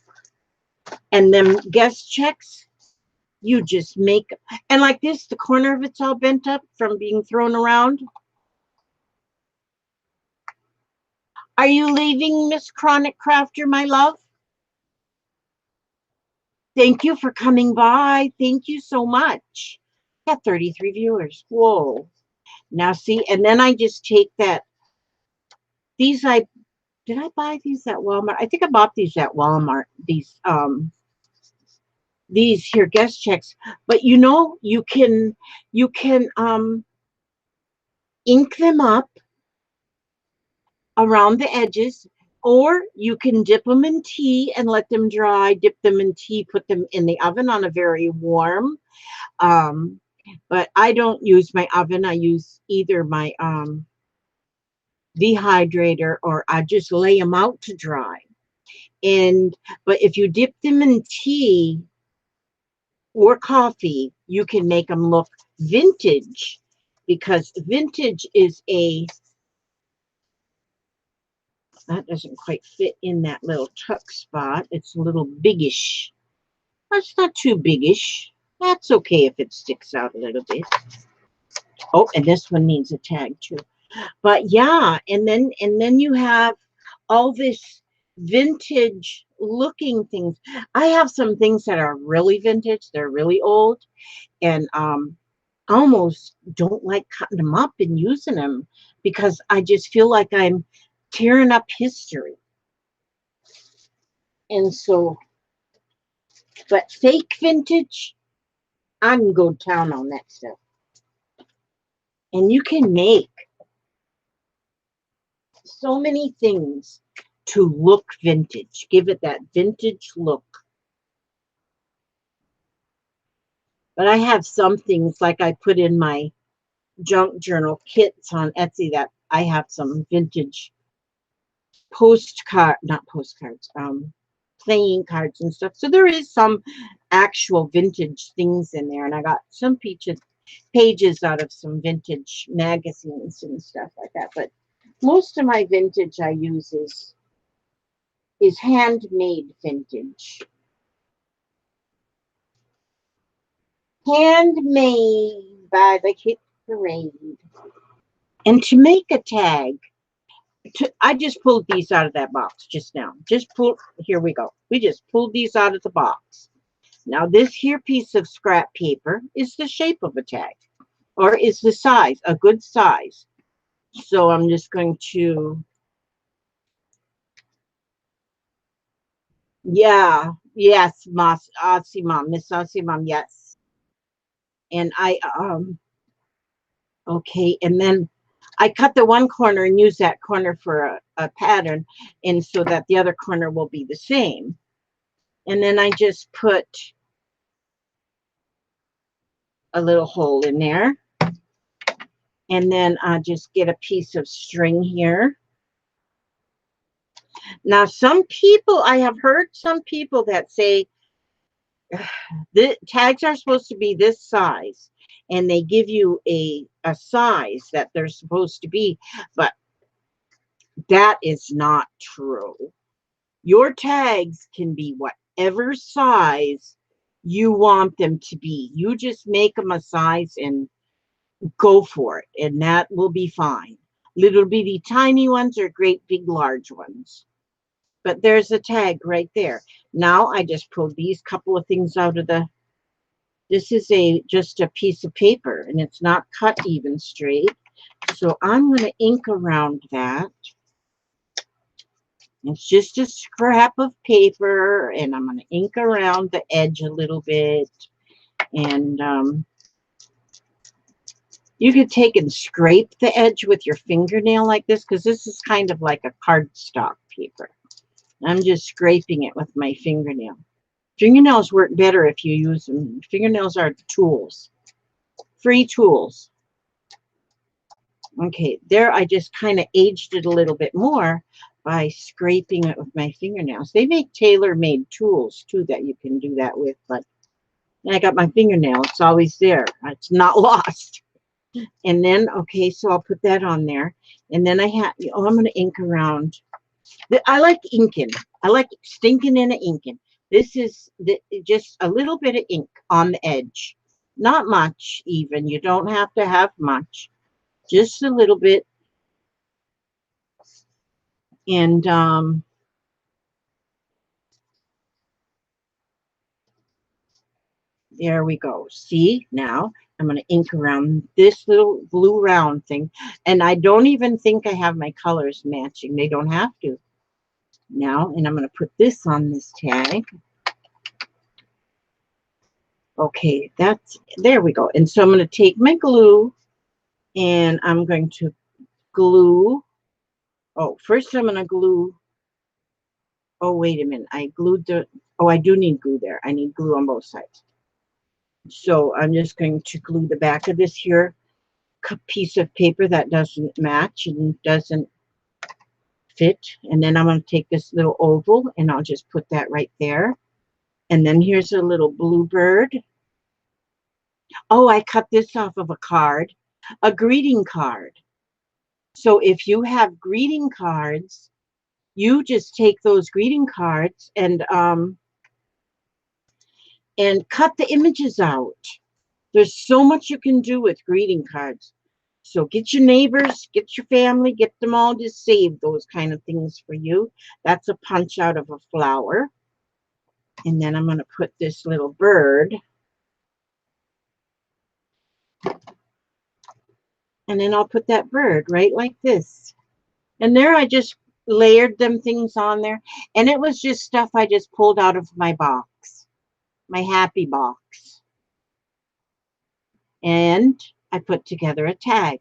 And them guest checks, you just make, and like this, the corner of it's all bent up from being thrown around. Are you leaving, Miss Chronic Crafter, my love? Thank you for coming by. Thank you so much. Got 33 viewers. Whoa. Now see, and then I just take that. These did I buy these at Walmart? I think I bought these at Walmart. These here guest checks. But you know, you can ink them up around the edges, or you can dip them in tea and let them dry, dip them in tea, put them in the oven on a very warm. But I don't use my oven. I use either my dehydrator, or I just lay them out to dry. But if you dip them in tea or coffee, you can make them look vintage, because vintage is that doesn't quite fit in that little tuck spot. It's a little biggish. That's not too biggish. That's okay if it sticks out a little bit. Oh, and this one needs a tag too. But yeah, and then you have all this vintage looking things. I have some things that are really vintage. They're really old, and I almost don't like cutting them up and using them, because I just feel like I'm tearing up history. And so, but fake vintage, I can go down on that stuff. And you can make so many things to look vintage. Give it that vintage look. But I have some things, like I put in my junk journal kits on Etsy, that I have some vintage not postcards, playing cards and stuff. So there is some actual vintage things in there. And I got some pages out of some vintage magazines and stuff like that. But most of my vintage I use is handmade vintage. Handmade by the Kit Parade. And to make a tag, I just pulled these out of that box just now. Here we go. We just pulled these out of the box. Now this here piece of scrap paper is the shape of a tag, or is the size, a good size. So I'm just going to, yeah, yes, Miss Aussie Mom, yes. And okay, and then I cut the one corner and use that corner for a pattern, and so that the other corner will be the same. And then I just put a little hole in there. And then I just get a piece of string here. Now, I have heard some people that say the tags are supposed to be this size, and they give you a size that they're supposed to be, but that is not true. Your tags can be whatever size you want them to be. You just make them a size, and go for it, and that will be fine. Little bitty tiny ones or great big large ones. But there's a tag right there. Now I just pulled these couple of things out of the, this is just a piece of paper, and it's not cut even straight. So I'm going to ink around that. It's just a scrap of paper, and I'm going to ink around the edge a little bit. And you could take and scrape the edge with your fingernail like this, because this is kind of like a cardstock paper. I'm just scraping it with my fingernail. Fingernails work better if you use them. Fingernails are tools, free tools. Okay, there I just kind of aged it a little bit more by scraping it with my fingernails. They make tailor-made tools too that you can do that with, but I got my fingernail. It's always there. It's not lost. And then, okay, so I'll put that on there. And then I have, oh, I'm going to ink around. I like inking. I like stinking in inking. This is just a little bit of ink on the edge. Not much even. You don't have to have much. Just a little bit. And there we go. See, now I'm going to ink around this little blue round thing. And I don't even think I have my colors matching. They don't have to. Now, and I'm going to put this on this tag. Okay, there we go. And so I'm going to take my glue and I'm going to glue. Oh, first I'm going to glue. Oh, wait a minute. I glued the, oh, I do need glue there. I need glue on both sides. So I'm just going to glue the back of this here piece of paper that doesn't match and doesn't fit. And then I'm going to take this little oval and I'll just put that right there. And then here's a little bluebird. Oh, I cut this off of a card, a greeting card. So if you have greeting cards, you just take those greeting cards and cut the images out. There's so much you can do with greeting cards. So get your neighbors, get your family, get them all to save those kind of things for you. That's a punch out of a flower. And then I'm going to put this little bird. And then I'll put that bird right like this. And there I just layered them things on there. And it was just stuff I just pulled out of my box, my happy box. And I put together a tag.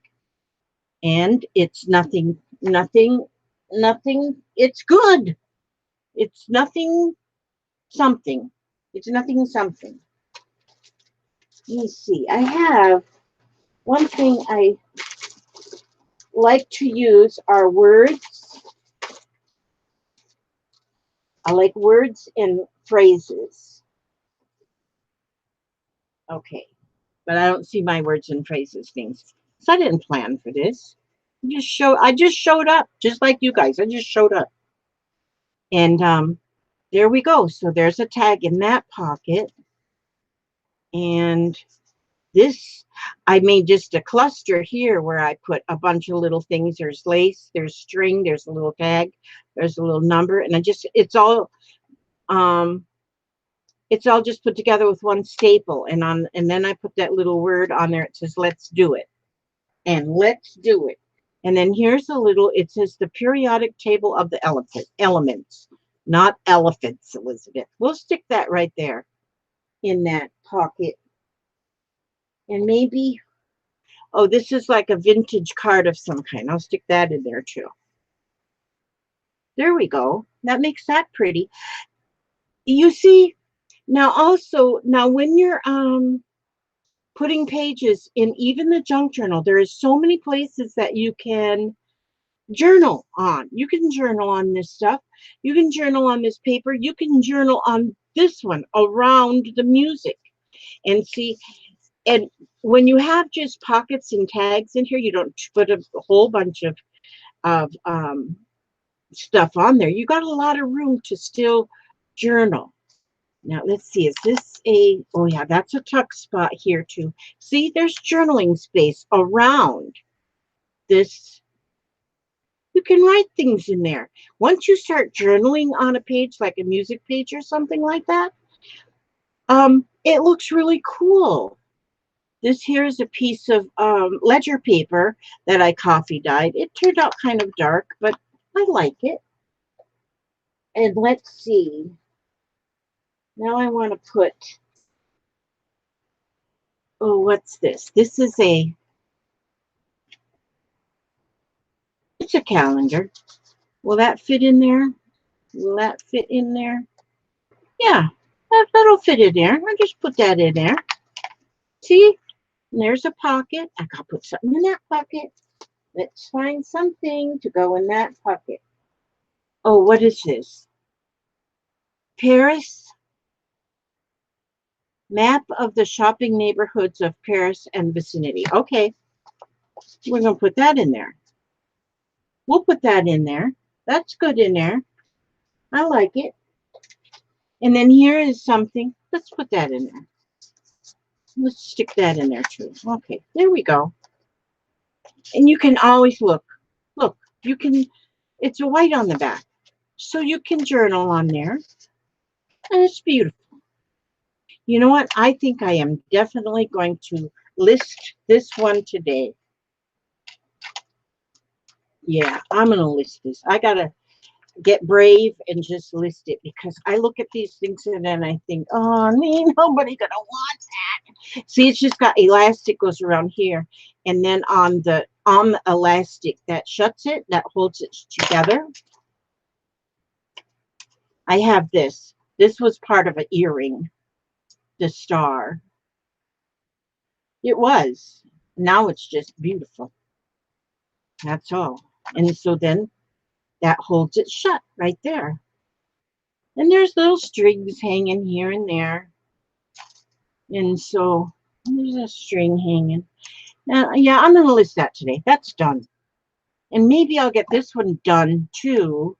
And it's nothing, it's good. It's nothing something. It's nothing something. Let me see. I have one thing I like to use are words. I like words and phrases. Okay. But I don't see my words and phrases things. So I didn't plan for this. I just showed up, just like you guys. I just showed up. And there we go. So there's a tag in that pocket. And this, I made just a cluster here where I put a bunch of little things. There's lace, there's string, there's a little tag, there's a little number, and it's all just put together with one staple. And then I put that little word on there. It says, let's do it. And let's do it. And then here's a little, it says the periodic table of the elements, not elephants, Elizabeth. We'll stick that right there in that pocket. And maybe, oh, this is like a vintage card of some kind. I'll stick that in there too. There we go. That makes that pretty. You see, now when you're putting pages in even the junk journal, there is so many places that you can journal on. You can journal on this stuff. You can journal on this paper. You can journal on this one around the music. And see, and when you have just pockets and tags in here, you don't put a whole bunch of stuff on there. You got a lot of room to still journal. Now let's see, is this a, oh yeah, that's a tuck spot here too. See, there's journaling space around this. You can write things in there. Once you start journaling on a page, like a music page or something like that, it looks really cool. This here is a piece of ledger paper that I coffee dyed. It turned out kind of dark, but I like it. And let's see. Now I want to put, oh, what's this? This is it's a calendar. Will that fit in there? Will that fit in there? Yeah, that'll fit in there. I'll just put that in there. See? And there's a pocket. I gotta put something in that pocket. Let's find something to go in that pocket. Oh, what is this? Paris. Map of the shopping neighborhoods of Paris and vicinity. Okay, we're going to put that in there. We'll put that in there. That's good in there. I like it. And then here is something. Let's put that in there. Let's stick that in there too. Okay, there we go. And you can always look. Look, you can, it's a white on the back. So you can journal on there. And it's beautiful. You know what? I think I am definitely going to list this one today. Yeah, I'm going to list this. I got to get brave and just list it because I look at these things and then I think, oh, nobody going to want that. See, it's just got elastic goes around here. And then on the elastic that shuts it, that holds it together, I have this. This was part of an earring, the star. It was. Now it's just beautiful. That's all. And so then that holds it shut right there. And there's little strings hanging here and there. And so there's a string hanging. Now, yeah, I'm going to list that today. That's done. And maybe I'll get this one done too.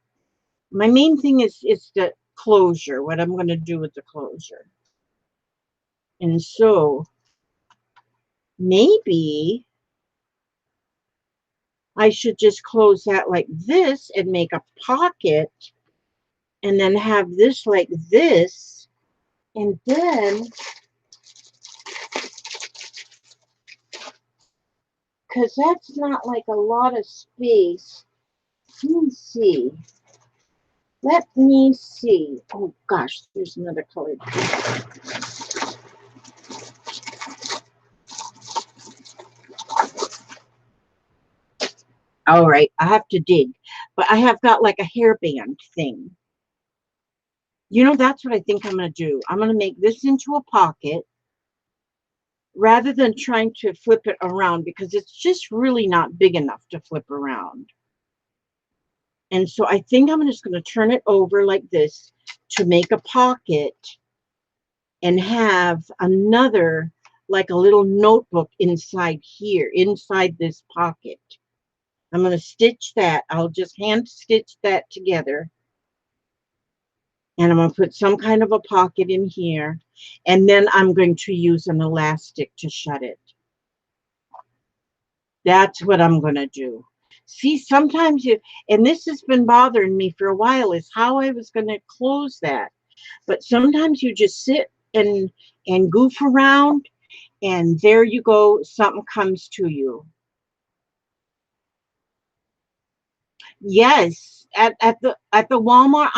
My main thing is the closure, what I'm going to do with the closure. And so maybe I should just close that like this and make a pocket and then have this like this. And then, because that's not like a lot of space. Let me see. Let me see. Oh gosh, there's another colored piece. All right, I have to dig. But I have got like a hairband thing. You know, that's what I think I'm going to do. I'm going to make this into a pocket rather than trying to flip it around because it's just really not big enough to flip around. And so I think I'm just going to turn it over like this to make a pocket and have another, like a little notebook inside here, inside this pocket. I'm going to stitch that. I'll just hand stitch that together. And I'm going to put some kind of a pocket in here. And then I'm going to use an elastic to shut it. That's what I'm going to do. See, sometimes you, and this has been bothering me for a while, is how I was going to close that. But sometimes you just sit and goof around, and there you go, something comes to you. Yes, at the Walmart,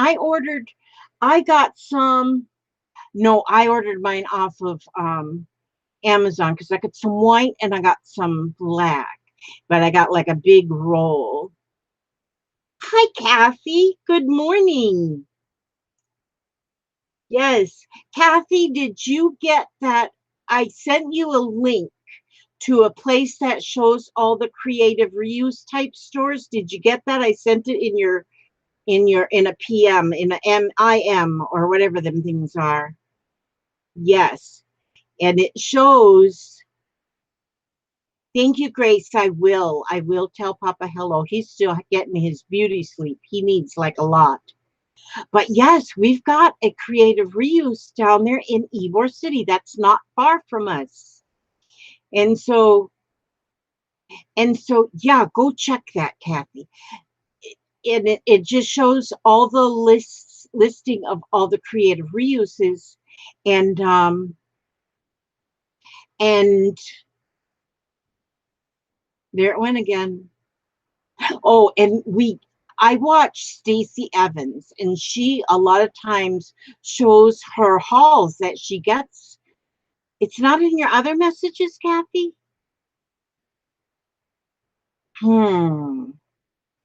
I got some. No, I ordered mine off of Amazon because I got some white and I got some black, but I got like a big roll. Hi, Kathy. Good morning. Yes, Kathy, did you get that? I sent you a link to a place that shows all the creative reuse type stores. Did you get that? I sent it in a PM, in a MIM or whatever them things are. Yes. And it shows. Thank you, Grace. I will tell Papa hello. He's still getting his beauty sleep. He needs like a lot. But yes, we've got a creative reuse down there in Ybor City. That's not far from us. And so, yeah, go check that, Kathy. And it just shows all the listing of all the creative reuses, and and there it went again. Oh, and I watch Stacey Evans, and she a lot of times shows her hauls that she gets. It's not in your other messages, Kathy?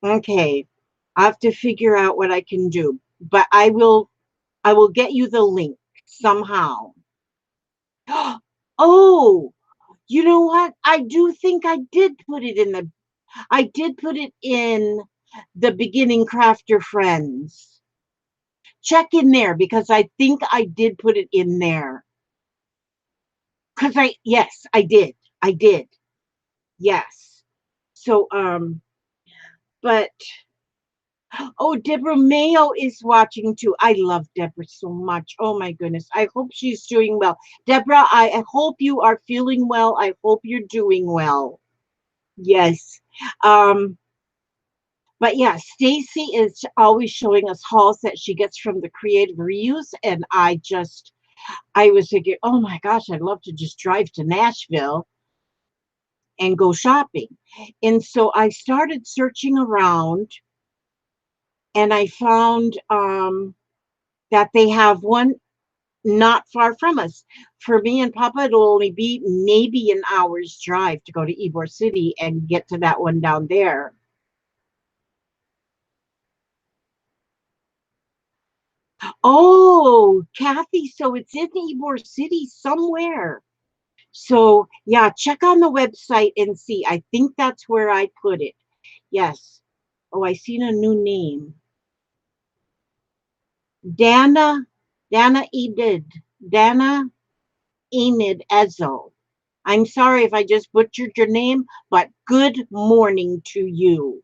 Okay. I have to figure out what I can do, but I will get you the link somehow. Oh, you know what? I do think I did put it in the beginning crafter friends. Check in there because I think I did put it in there. Cause yes, I did. I did. Yes. So, but oh, Deborah Mayo is watching too. I love Deborah so much. Oh my goodness. I hope she's doing well. Deborah, I hope you are feeling well. I hope you're doing well. Yes. Um, but yeah, Stacy is always showing us hauls that she gets from the creative reuse. And I was thinking, oh my gosh, I'd love to just drive to Nashville and go shopping. And so I started searching around, and I found that they have one not far from us. For me and Papa, it'll only be maybe an hour's drive to go to Ybor City and get to that one down there. Oh, Kathy, so it's in Ybor City somewhere. So yeah, check on the website and see. I think that's where I put it. Yes. Oh, I seen a new name. Dana, Dana Enid, Dana Enid Ezo. I'm sorry if I just butchered your name, but good morning to you.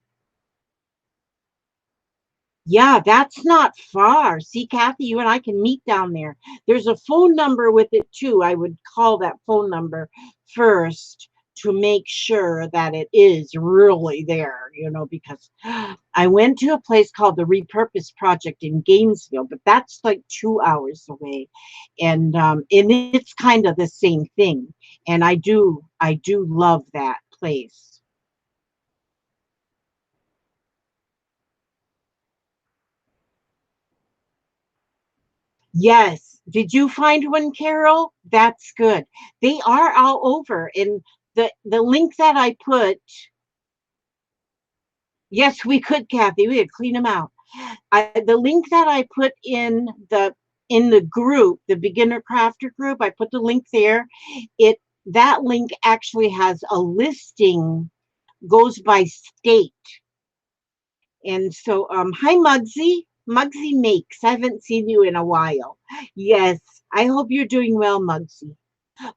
Yeah, that's not far. See, Kathy, you and I can meet down there. There's a phone number with it too. I would call that phone number first to make sure that it is really there, because I went to a place called the Repurpose Project in Gainesville, but that's like 2 hours away. And it's kind of the same thing. And I do love that place. Yes. Did you find one, Carol? That's good. They are all over. And the link that I put, yes, we could, Kathy. We could clean them out. The link that I put in the group, the beginner crafter group, I put the link there. That link actually has a listing, goes by state. And so, hi, Mugsy. Mugsy Makes. I haven't seen you in a while. Yes, I hope you're doing well, Mugsy.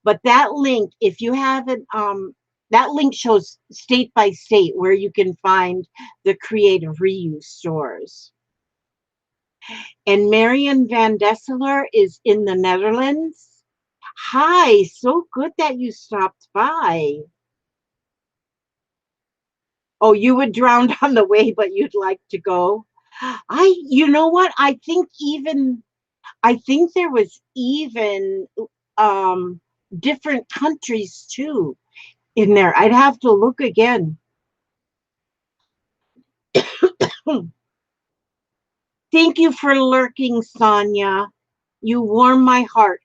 But that link, if you haven't, that link shows state by state where you can find the creative reuse stores. And Marion Van Dessler is in the Netherlands. Hi, so good that you stopped by. Oh, you would drown on the way, but you'd like to go. You know what? I think there was even um, different countries too in there. I'd have to look again. Thank you for lurking, Sonia. You warm my heart.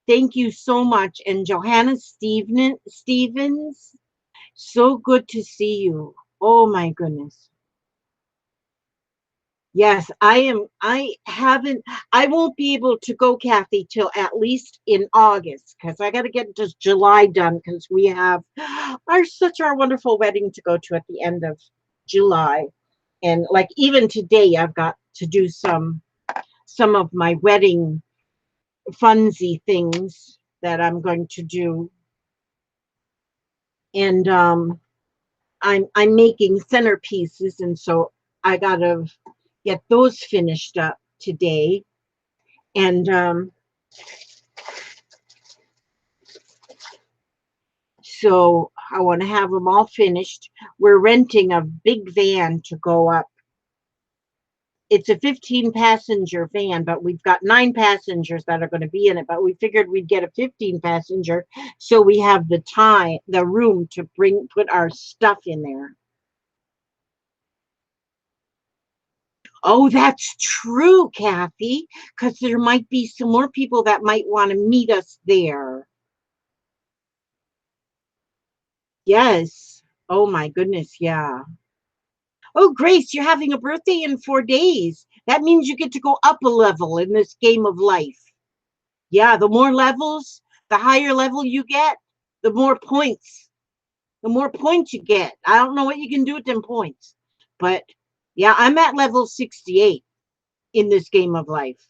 Thank you so much. And Johanna Stevens, so good to see you. Oh my goodness. Yes, I won't be able to go, Kathy, till at least in August, because I got to get just July done, because we have our wonderful wedding to go to at the end of July. And like even today, I've got to do some of my wedding funsy things that I'm going to do. And I'm making centerpieces, and so I gotta get those finished up today. And so I want to have them all finished. We're renting a big van to go up. It's a 15-passenger van, but we've got 9 passengers that are going to be in it. But we figured we'd get a 15-passenger so we have the room to put our stuff in there. Oh, that's true, Kathy, because there might be some more people that might want to meet us there. Yes. Oh my goodness, yeah. Oh, Grace, you're having a birthday in 4 days. That means you get to go up a level in this game of life. Yeah, the more levels, the higher level you get, the more points. The more points you get. I don't know what you can do with them points. But yeah, I'm at level 68 in this game of life.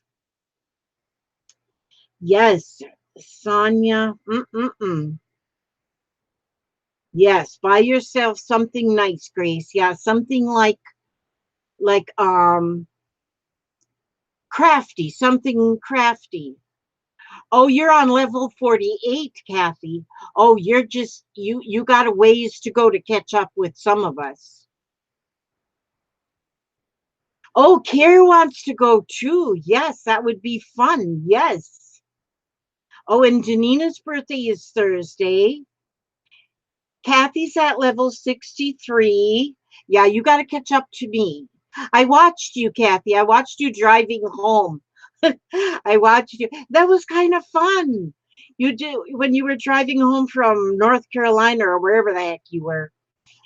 Yes, Sonia. Yes, buy yourself something nice, Grace. Yeah, something like crafty, something crafty. Oh, you're on level 48, Kathy. Oh, you got a ways to go to catch up with some of us. Oh, Carrie wants to go too. Yes, that would be fun. Yes. Oh, and Janina's birthday is Thursday. Kathy's at level 63. Yeah, you got to catch up to me. I watched you, Kathy. I watched you driving home. I watched you. That was kind of fun. You did when you were driving home from North Carolina or wherever the heck you were.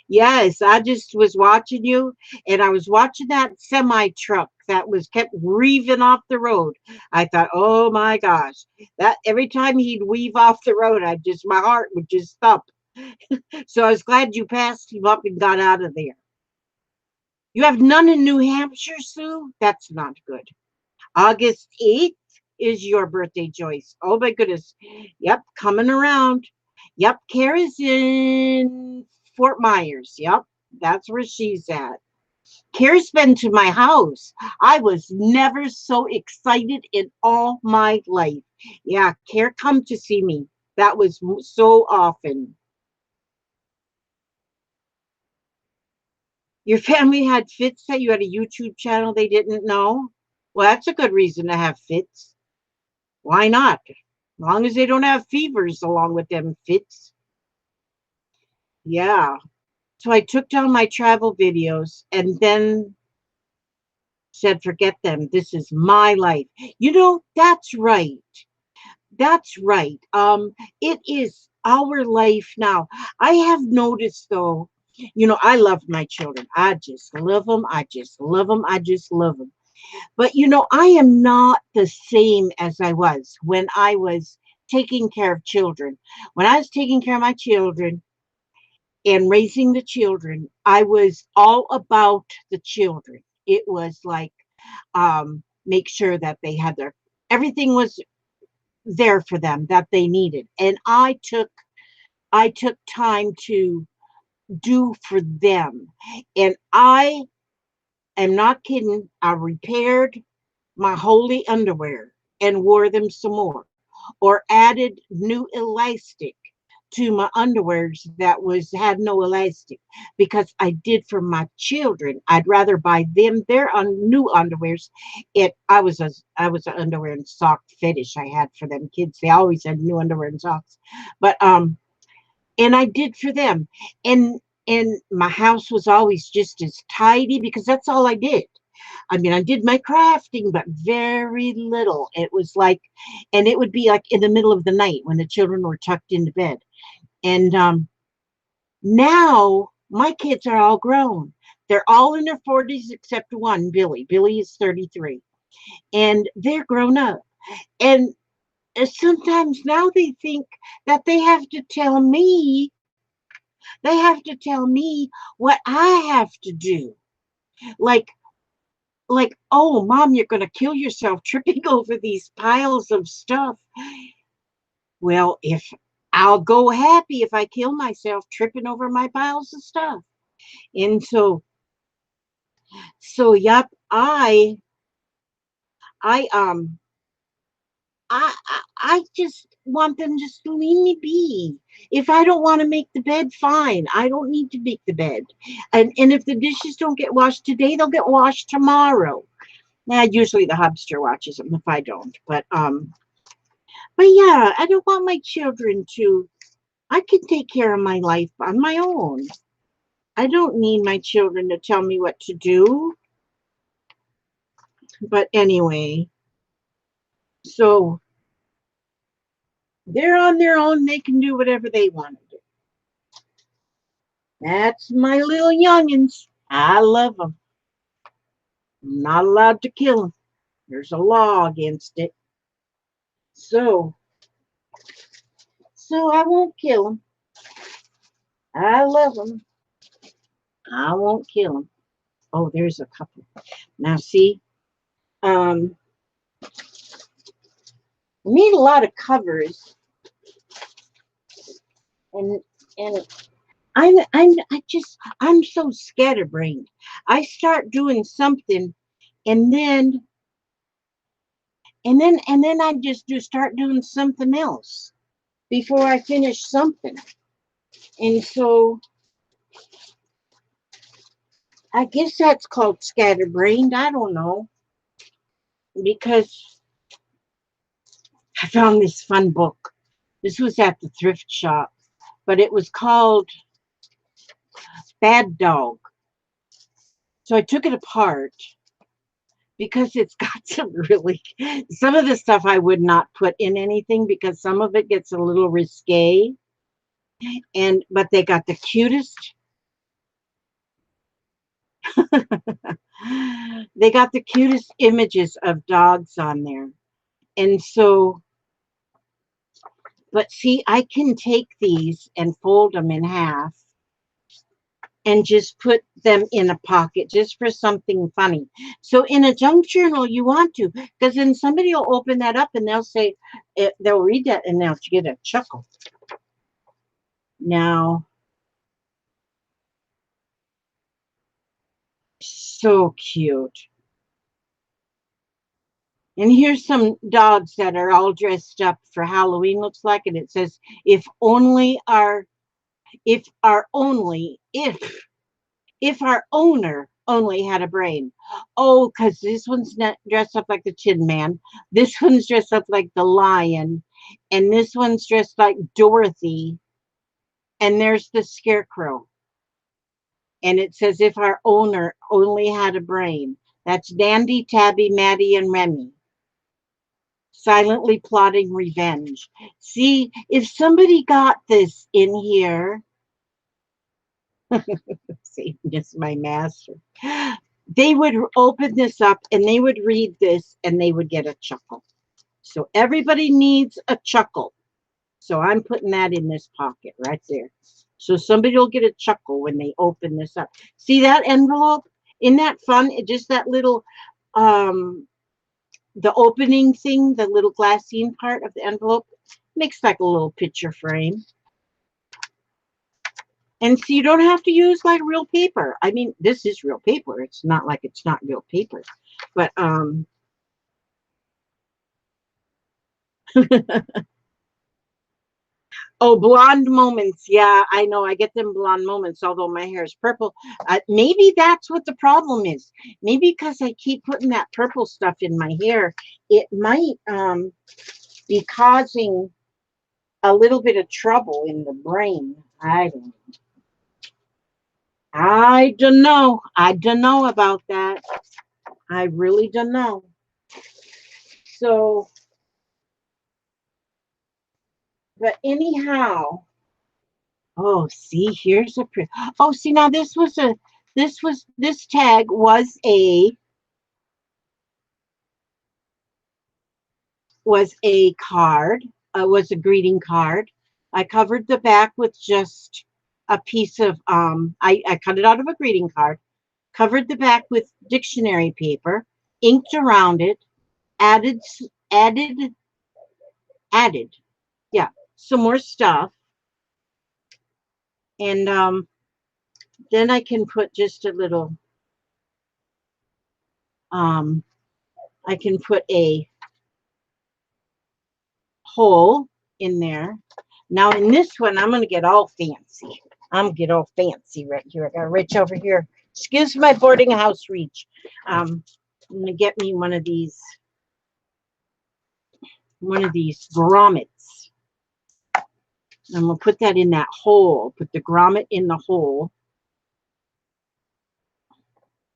Yes, I just was watching you, and I was watching that semi truck that was kept weaving off the road. I thought, oh my gosh, that every time he'd weave off the road, my heart would just stop. So I was glad you passed him up and got out of there. You have none in New Hampshire, Sue? That's not good. August 8th is your birthday, Joyce. Oh my goodness. Yep, coming around. Yep, Kara's in Fort Myers. Yep, that's where she's at. Kara's been to my house. I was never so excited in all my life. Yeah, Kara come to see me. That was so often. Your family had fits that you had a YouTube channel they didn't know? Well, that's a good reason to have fits. Why not? As long as they don't have fevers along with them fits. Yeah. So I took down my travel videos and then said, forget them. This is my life. You know, that's right. That's right. It is our life now. I have noticed though, I love my children. I just love them. I just love them. I just love them. But I am not the same as I was when I was taking care of children. When I was taking care of my children and raising the children, I was all about the children. It was like make sure that they had everything was there for them that they needed. And I took time to do for them. And I am not kidding. I repaired my holy underwear and wore them some more, or added new elastic to my underwears that had no elastic, because I did for my children. I'd rather buy them their new underwears. I was an underwear and sock fetish I had for them kids. They always had new underwear and socks, but and I did for them, and my house was always just as tidy because that's all I did. I mean, I did my crafting, but very little. It was like, and it would be like in the middle of the night when the children were tucked into bed. And now my kids are all grown. They're all in their 40s except one, Billy. Billy is 33. And they're grown up. And sometimes now they think that they have to tell me what I have to do. Like, oh, Mom, you're going to kill yourself tripping over these piles of stuff. Well, if I'll go happy if I kill myself tripping over my piles of stuff. And So yep, I um I just want them just to leave me be. If I don't want to make the bed, fine. I don't need to make the bed. And if the dishes don't get washed today, they'll get washed tomorrow. Now usually the hubster watches them if I don't. But yeah, I don't want my children to. I can take care of my life on my own. I don't need my children to tell me what to do. But anyway, so they're on their own. They can do whatever they want to do. That's my little youngins. I love them. I'm not allowed to kill them. There's a law against it. So, so I won't kill them. I love them. I won't kill them. Oh, there's a couple. Now see, I made a lot of covers, and and I'm so scatterbrained. I start doing something, and then I just start doing something else before I finish something. And so I guess that's called scatterbrained. I don't know, because I found this fun book. This was at the thrift shop, but it was called Bad Dog. So I took it apart because it's got some of the stuff I would not put in anything because some of it gets a little risque. But they got the cutest. They got the cutest images of dogs on there. And so, but see, I can take these and fold them in half and just put them in a pocket just for something funny. So in a junk journal, you want to, because then somebody will open that up and they'll say, they'll read that and they'll get a chuckle. Now, so cute. And here's some dogs that are all dressed up for Halloween, looks like, and it says, if our owner only had a brain. Oh, because this one's not dressed up like the Tin Man. This one's dressed up like the lion. And this one's dressed like Dorothy. And there's the Scarecrow. And it says, if our owner only had a brain. That's Dandy, Tabby, Maddie, and Remy. Silently plotting revenge. See, if somebody got this in here, see, this is my master. They would open this up and they would read this and they would get a chuckle. So everybody needs a chuckle. So I'm putting that in this pocket right there. So somebody will get a chuckle when they open this up. See that envelope? Isn't that fun? It just that little the opening thing, the little glassine part of the envelope makes like a little picture frame. And so you don't have to use like real paper. I mean, this is real paper. It's not like it's not real paper. But oh, blonde moments. Yeah, I know. I get them blonde moments, although my hair is purple. Maybe that's what the problem is. Maybe because I keep putting that purple stuff in my hair, it might be causing a little bit of trouble in the brain. I don't know. I don't know about that. I really don't know. So, but anyhow, oh, see, here's a oh, see, now this tag was a card, was a greeting card. I covered the back with just a piece of I cut it out of a greeting card, covered the back with dictionary paper, inked around it, added added added yeah, some more stuff, and then I can put just a little I can put a hole in there. Now in this one, I'm going to get all fancy. I'm going to get all fancy right here. I got Rich over here. Excuse my boarding house reach. I'm going to get me one of these grommets. I'm going to put that in that hole. Put the grommet in the hole.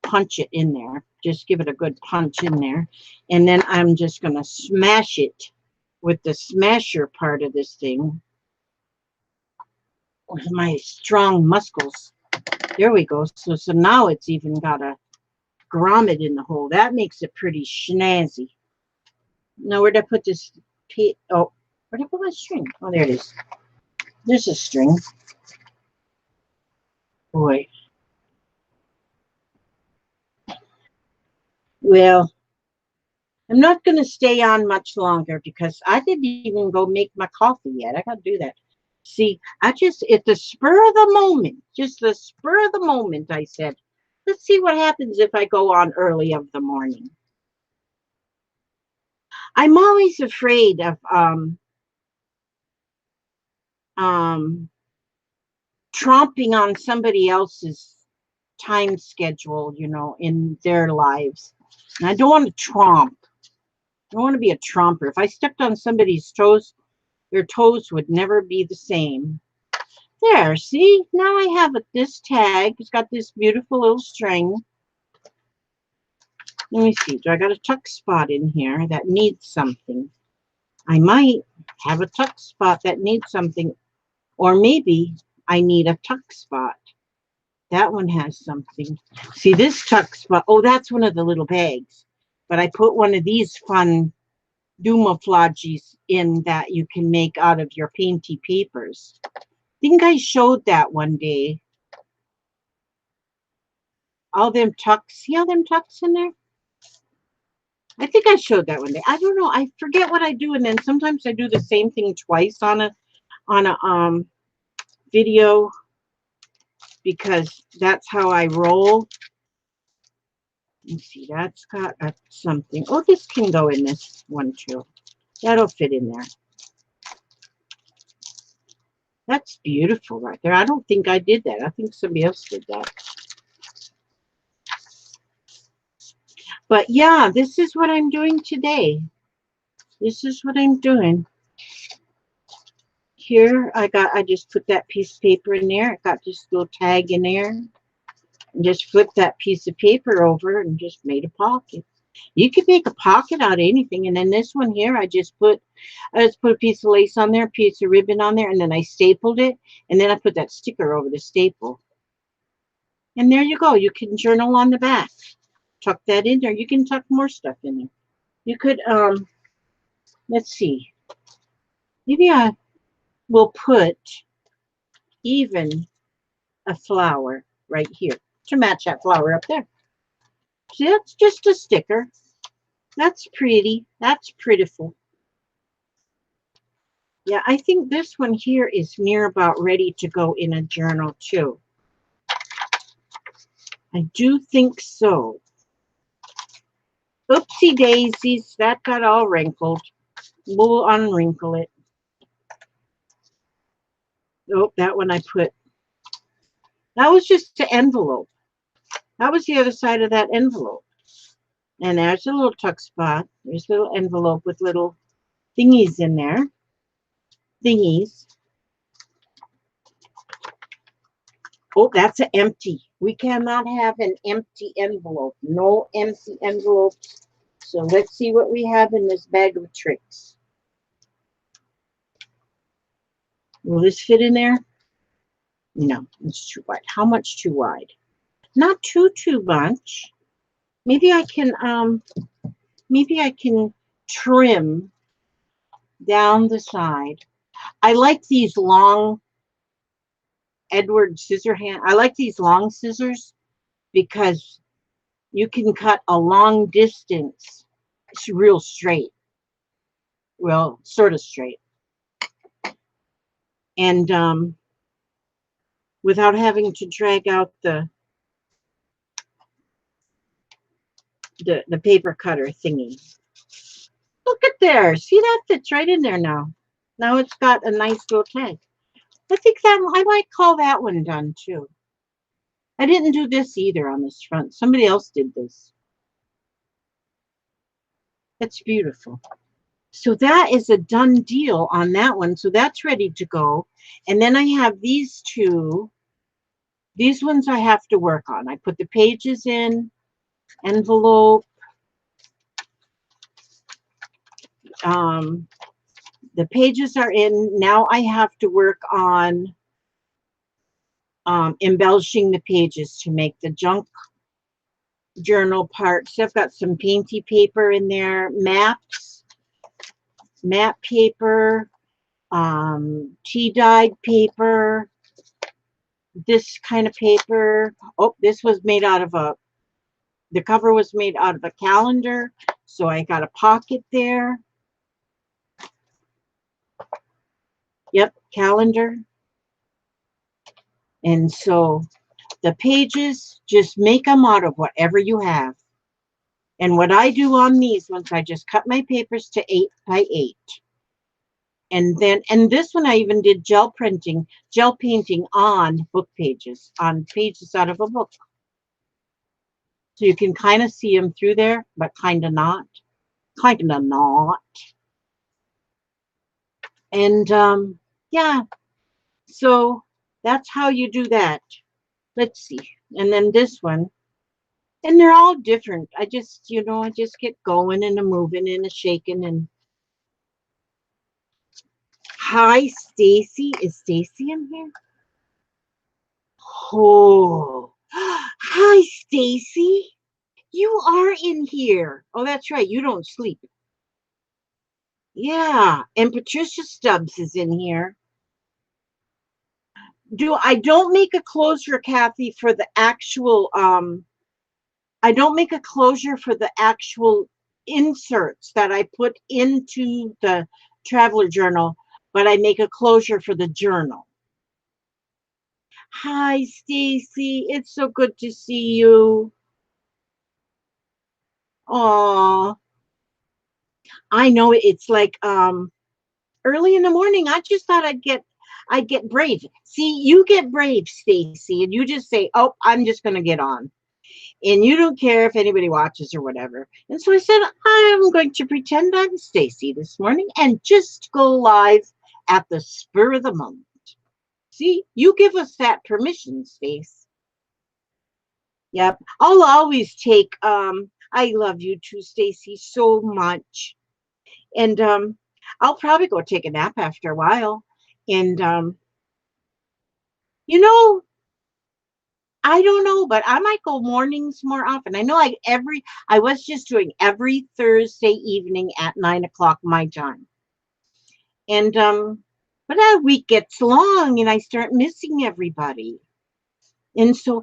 Punch it in there. Just give it a good punch in there. And then I'm just going to smash it with the smasher part of this thing. With my strong muscles. There we go. So now it's even got a grommet in the hole. That makes it pretty snazzy. Now where'd I put this? Oh, where'd I put my string? Oh, there it is. There's a string. Boy. Well, I'm not going to stay on much longer because I didn't even go make my coffee yet. I got to do that. See, at the spur of the moment, just the spur of the moment, I said, let's see what happens if I go on early of the morning. I'm always afraid of tromping on somebody else's time schedule, you know, in their lives. And I don't want to tromp. I don't want to be a tromper. If I stepped on somebody's toes, their toes would never be the same. There, see? Now I have this tag. It's got this beautiful little string. Let me see. Do I got a tuck spot in here that needs something? I might have a tuck spot that needs something. Or maybe I need a tuck spot. That one has something. See this tuck spot? Oh, that's one of the little bags. But I put one of these fun camouflages in that you can make out of your painty papers. I think I showed that one day. All them tucks. See all them tucks in there? I think I showed that one day. I don't know. I forget what I do, and then sometimes I do the same thing twice on a video because that's how I roll. Let's see, that's got something. Oh, this can go in this one too. That'll fit in there. That's beautiful right there. I don't think I did that. I think somebody else did that. But yeah, this is what I'm doing today. This is what I'm doing. Here, I just put that piece of paper in there. I got this little tag in there. And just flip that piece of paper over and just made a pocket. You could make a pocket out of anything. And then this one here, I just put a piece of lace on there, a piece of ribbon on there, and then I stapled it. And then I put that sticker over the staple. And there you go. You can journal on the back. Tuck that in there. You can tuck more stuff in there. You could, let's see. Maybe I will put even a flower right here to match that flower up there. See, that's just a sticker. That's pretty. That's prettiful. Yeah, I think this one here is near about ready to go in a journal too. I do think so. Oopsie daisies, that got all wrinkled. We'll unwrinkle it. Oh, that one I put. That was just the envelope. That was the other side of that envelope. And there's a little tuck spot. There's a little envelope with little thingies in there. Thingies. Oh, that's an empty. We cannot have an empty envelope. No empty envelopes. So let's see what we have in this bag of tricks. Will this fit in there? No, it's too wide. How much too wide? Not too much. Maybe I can trim down the side. I like these long Edward Scissorhand. I like these long scissors because you can cut a long distance. It's real straight. Well, sort of straight. And without having to drag out the the paper cutter thingy. Look at there. See, that fits right in there now. Now it's got a nice little tag. I think that I might call that one done too. I didn't do this either on this front. Somebody else did this. That's beautiful. So that is a done deal on that one. So that's ready to go. And then I have these two. These ones I have to work on. I put the pages in, envelope. The pages are in. Now I have to work on embellishing the pages to make the junk journal parts. So I've got some painty paper in there, maps, map paper, tea-dyed paper, this kind of paper. Oh, this was made out of the cover was made out of a calendar, so I got a pocket there. Yep, calendar. And so the pages, just make them out of whatever you have. And what I do on these ones, I just cut my papers to 8 by 8. And then, and this one I even did gel painting on book pages, on pages out of a book. So you can kind of see them through there, but kind of not. Kind of not. And yeah, so that's how you do that. Let's see. And then this one. And they're all different. I just, you know, I just get going and a moving and a shaking. And hi, Stacy. Is Stacy in here? Oh, hi, Stacy. You are in here. Oh, that's right. You don't sleep. Yeah. And Patricia Stubbs is in here. I don't make a closure, Kathy, for the actual I don't make a closure for the actual inserts that I put into the traveler journal, but I make a closure for the journal. Hi, Stacy. It's so good to see you. Oh, I know it's like early in the morning. I just thought I'd get brave. See, you get brave, Stacy, and you just say, "Oh, I'm just going to get on." And you don't care if anybody watches or whatever. And so I said, I'm going to pretend I'm Stacy this morning and just go live at the spur of the moment. See, you give us that permission, Stace. Yep. I'll always take, I love you too, Stacy, so much. And I'll probably go take a nap after a while. And, you know, I don't know, but I might go mornings more often. I know I was just doing every Thursday evening at 9 o'clock my time. And but that week gets long and I start missing everybody. And so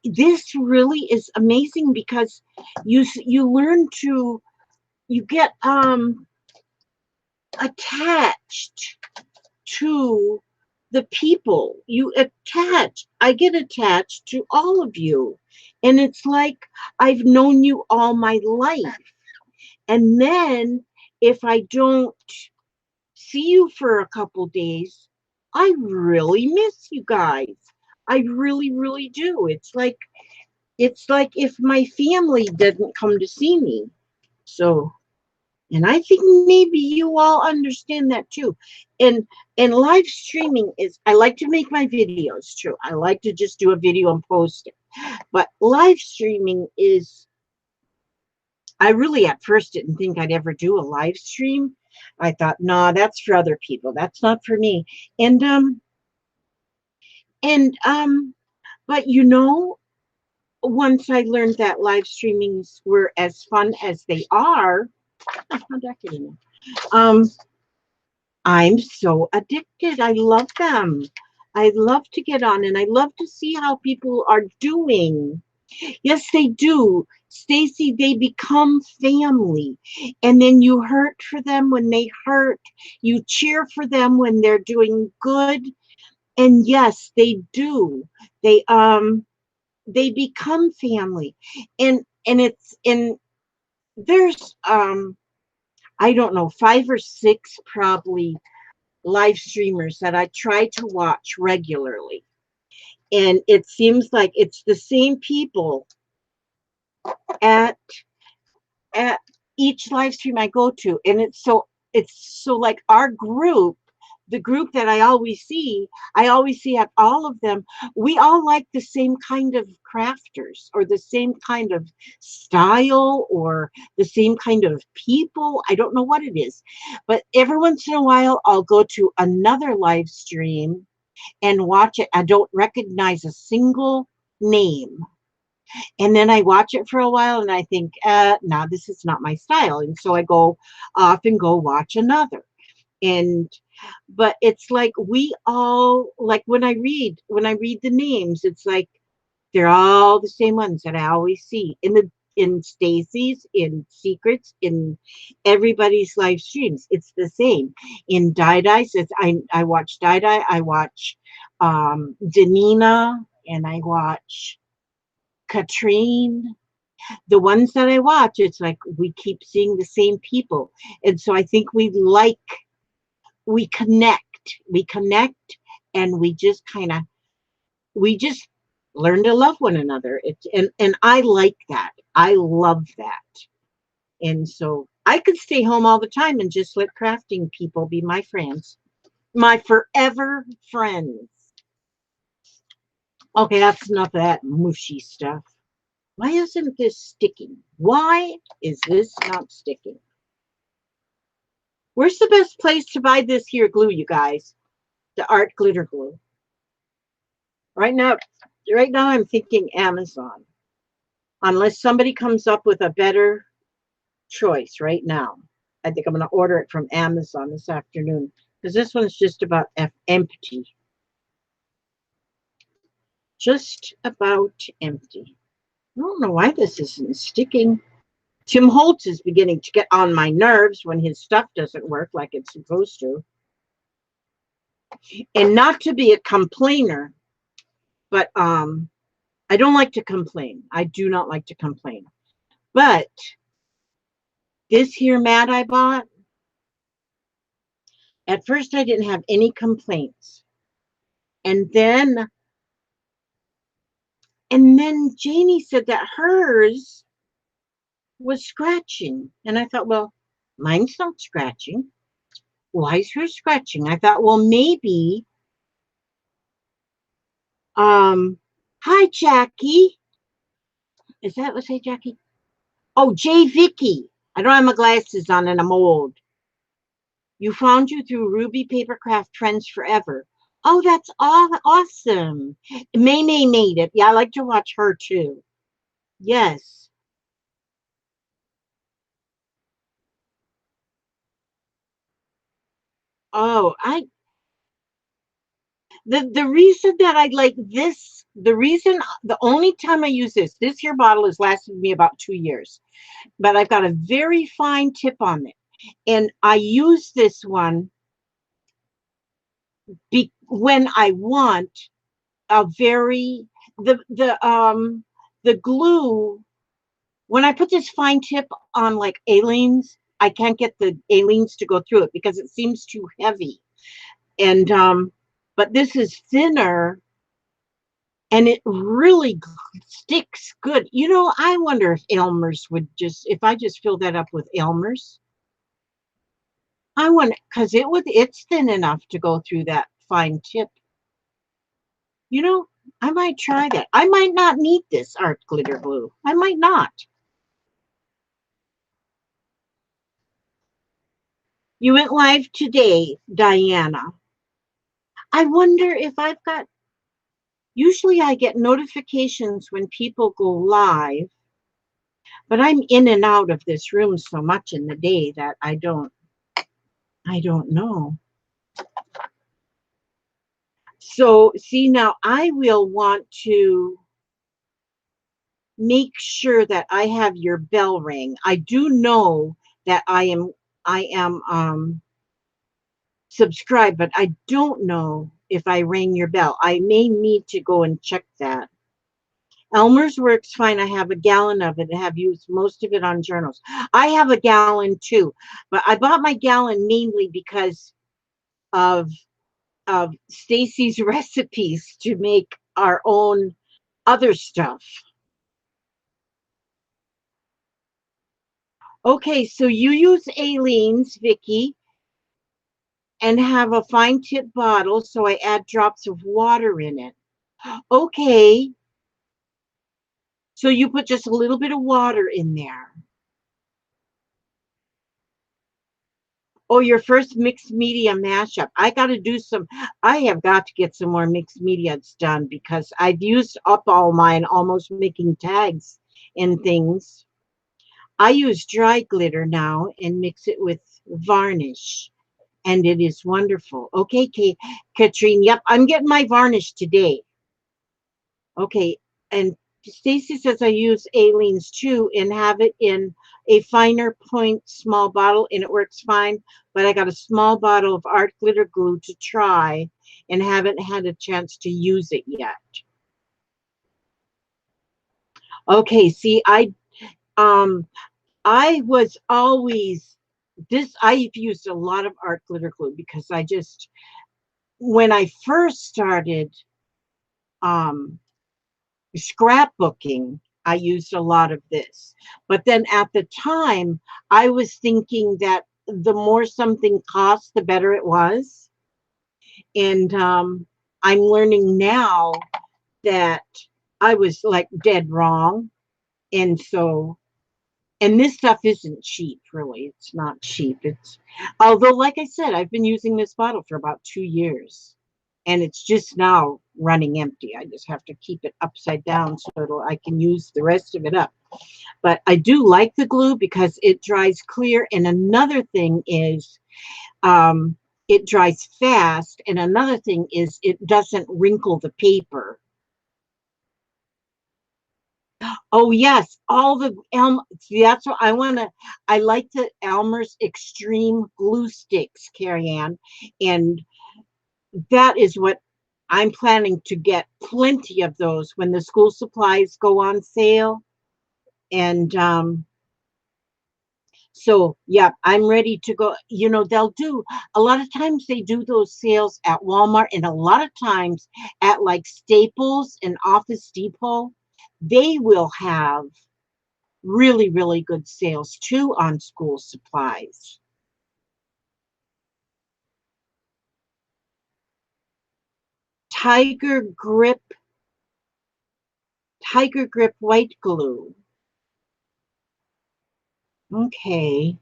this really is amazing because you learn to, you get attached to the people. I get attached to all of you. And it's like I've known you all my life. And then if I don't see you for a couple days, I really miss you guys. I really, really do. It's like if my family didn't come to see me. So, and I think maybe you all understand that too. And live streaming is, I like to make my videos too. I like to just do a video and post it. But live streaming is, I really at first didn't think I'd ever do a live stream. I thought, no, that's for other people. That's not for me. But you know, once I learned that live streamings were as fun as they are, how'd that get in there? I'm so addicted. I love them. I love to get on and I love to see how people are doing. Yes, they do. Stacy, they become family. And then you hurt for them when they hurt. You cheer for them when they're doing good. And yes, they do. They become family. And there's I don't know, 5 or 6 probably live streamers that I try to watch regularly. And it seems like it's the same people at at each live stream I go to. And it's so like our group, the group that I always see at all of them, we all like the same kind of crafters or the same kind of style or the same kind of people. I don't know what it is. But every once in a while I'll go to another live stream and watch it. I don't recognize a single name. And then I watch it for a while and I think, nah, this is not my style. And so I go off and go watch another. And but it's like we all like when I read the names, it's like they're all the same ones that I always see in Stacy's, in Secrets, in everybody's live streams. It's the same. In Dice, I watch Dai, I watch Danina, and I watch Katrine. The ones that I watch, it's like we keep seeing the same people. And so I think we connect. We connect and we just learn to love one another. And I like that. I love that. And so I could stay home all the time and just let crafting people be my friends. My forever friends. Okay, that's enough of that mushy stuff. Why isn't this sticking? Why is this not sticking? Where's the best place to buy this here glue, you guys? The art glitter glue. Right now I'm thinking Amazon. Unless somebody comes up with a better choice right now. I think I'm going to order it from Amazon this afternoon because this one's just about empty. Just about empty. I don't know why this isn't sticking. Tim Holtz is beginning to get on my nerves when his stuff doesn't work like it's supposed to. And not to be a complainer, but I don't like to complain. I do not like to complain. But this here mat I bought, at first I didn't have any complaints. And then Janie said that hers was scratching. And I thought, well, mine's not scratching. Why is hers scratching? I thought, well, maybe hi Jackie. Is that what say Jackie? Oh, J Vicky. I don't have my glasses on and I'm old. You found you through Ruby Papercraft Friends Forever. Oh, that's awesome. May made it. Yeah, I like to watch her too. Yes. Oh, the reason that I like this, the only time I use this here bottle has lasted me about 2 years, but I've got a very fine tip on it. And I use this one when I want a very, the glue, when I put this fine tip on like Aleene's, I can't get the Aleene's to go through it because it seems too heavy. And but this is thinner and it really sticks good. You know, I wonder if Elmer's would if I just fill that up with Elmer's. I wonder, because it's thin enough to go through that fine tip. You know, I might try that. I might not need this art glitter glue. I might not. You went live today, Diana. I wonder if I've got, usually I get notifications when people go live, but I'm in and out of this room so much in the day that I don't know. So see, now I will want to make sure that I have your bell ring. I do know that I am subscribed, but I don't know if I rang your bell. I may need to go and check that. Elmer's works fine. I have a gallon of it and have used most of it on journals. I have a gallon too, but I bought my gallon mainly because of Stacy's recipes to make our own other stuff. Okay, so you use Aleene's, Vicky, and have a fine tip bottle, so I add drops of water in it. Okay, so you put just a little bit of water in there. Oh, your first mixed media mashup. I have got to get some more mixed medias done because I've used up all mine, almost making tags and things. I use dry glitter now and mix it with varnish, and it is wonderful. Okay, Katrine, yep, I'm getting my varnish today. Okay, and Stacy says I use Aleene's too and have it in a finer point small bottle and it works fine, but I got a small bottle of art glitter glue to try and haven't had a chance to use it yet. Okay, see, um I was always I've used a lot of art glitter glue because when I first started um scrapbooking, I used a lot of this. But then at the time, I was thinking that the more something cost, the better it was. And I'm learning now that I was like dead wrong. And so, and this stuff isn't cheap, really. It's not cheap. Although, like I said, I've been using this bottle for about 2 years. And it's just now running empty. I just have to keep it upside down so I can use the rest of it up. But I do like the glue because it dries clear. And another thing is it dries fast. And another thing is it doesn't wrinkle the paper. Oh yes, all the see, that's what I like the Elmer's Extreme glue sticks, Carrie Ann, and that is what I'm planning to get plenty of those when the school supplies go on sale. And so, yeah, I'm ready to go. You know, they'll do a lot of times they do those sales at Walmart and a lot of times at like Staples and Office Depot. They will have really, really good sales too on school supplies. Tiger Grip, Tiger Grip white glue. Okay.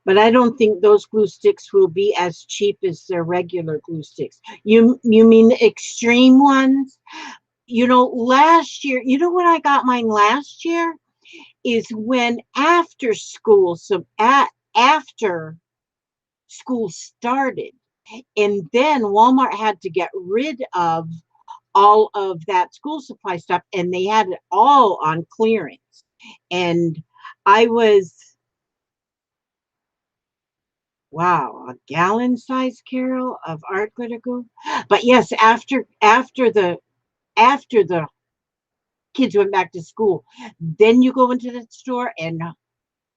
But I don't think those glue sticks will be as cheap as their regular glue sticks. You mean the extreme ones? You know, last year, you know what I got mine last year is when after school, after school started, and then Walmart had to get rid of all of that school supply stuff, and they had it all on clearance. And I was wow, a gallon size, Carol, of art glitter glue. But yes, after the kids went back to school, then you go into the store and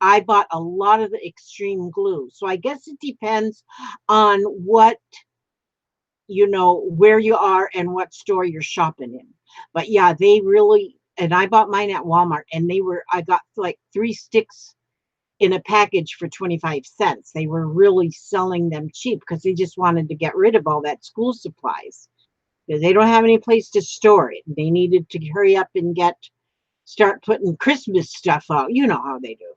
I bought a lot of the extreme glue. So I guess it depends on what where you are and what store you're shopping in. But yeah, they really and I bought mine at Walmart and I got like 3 sticks in a package for 25 cents. They were really selling them cheap because they just wanted to get rid of all that school supplies. Because they don't have any place to store it. They needed to hurry up and start putting Christmas stuff out. You know how they do.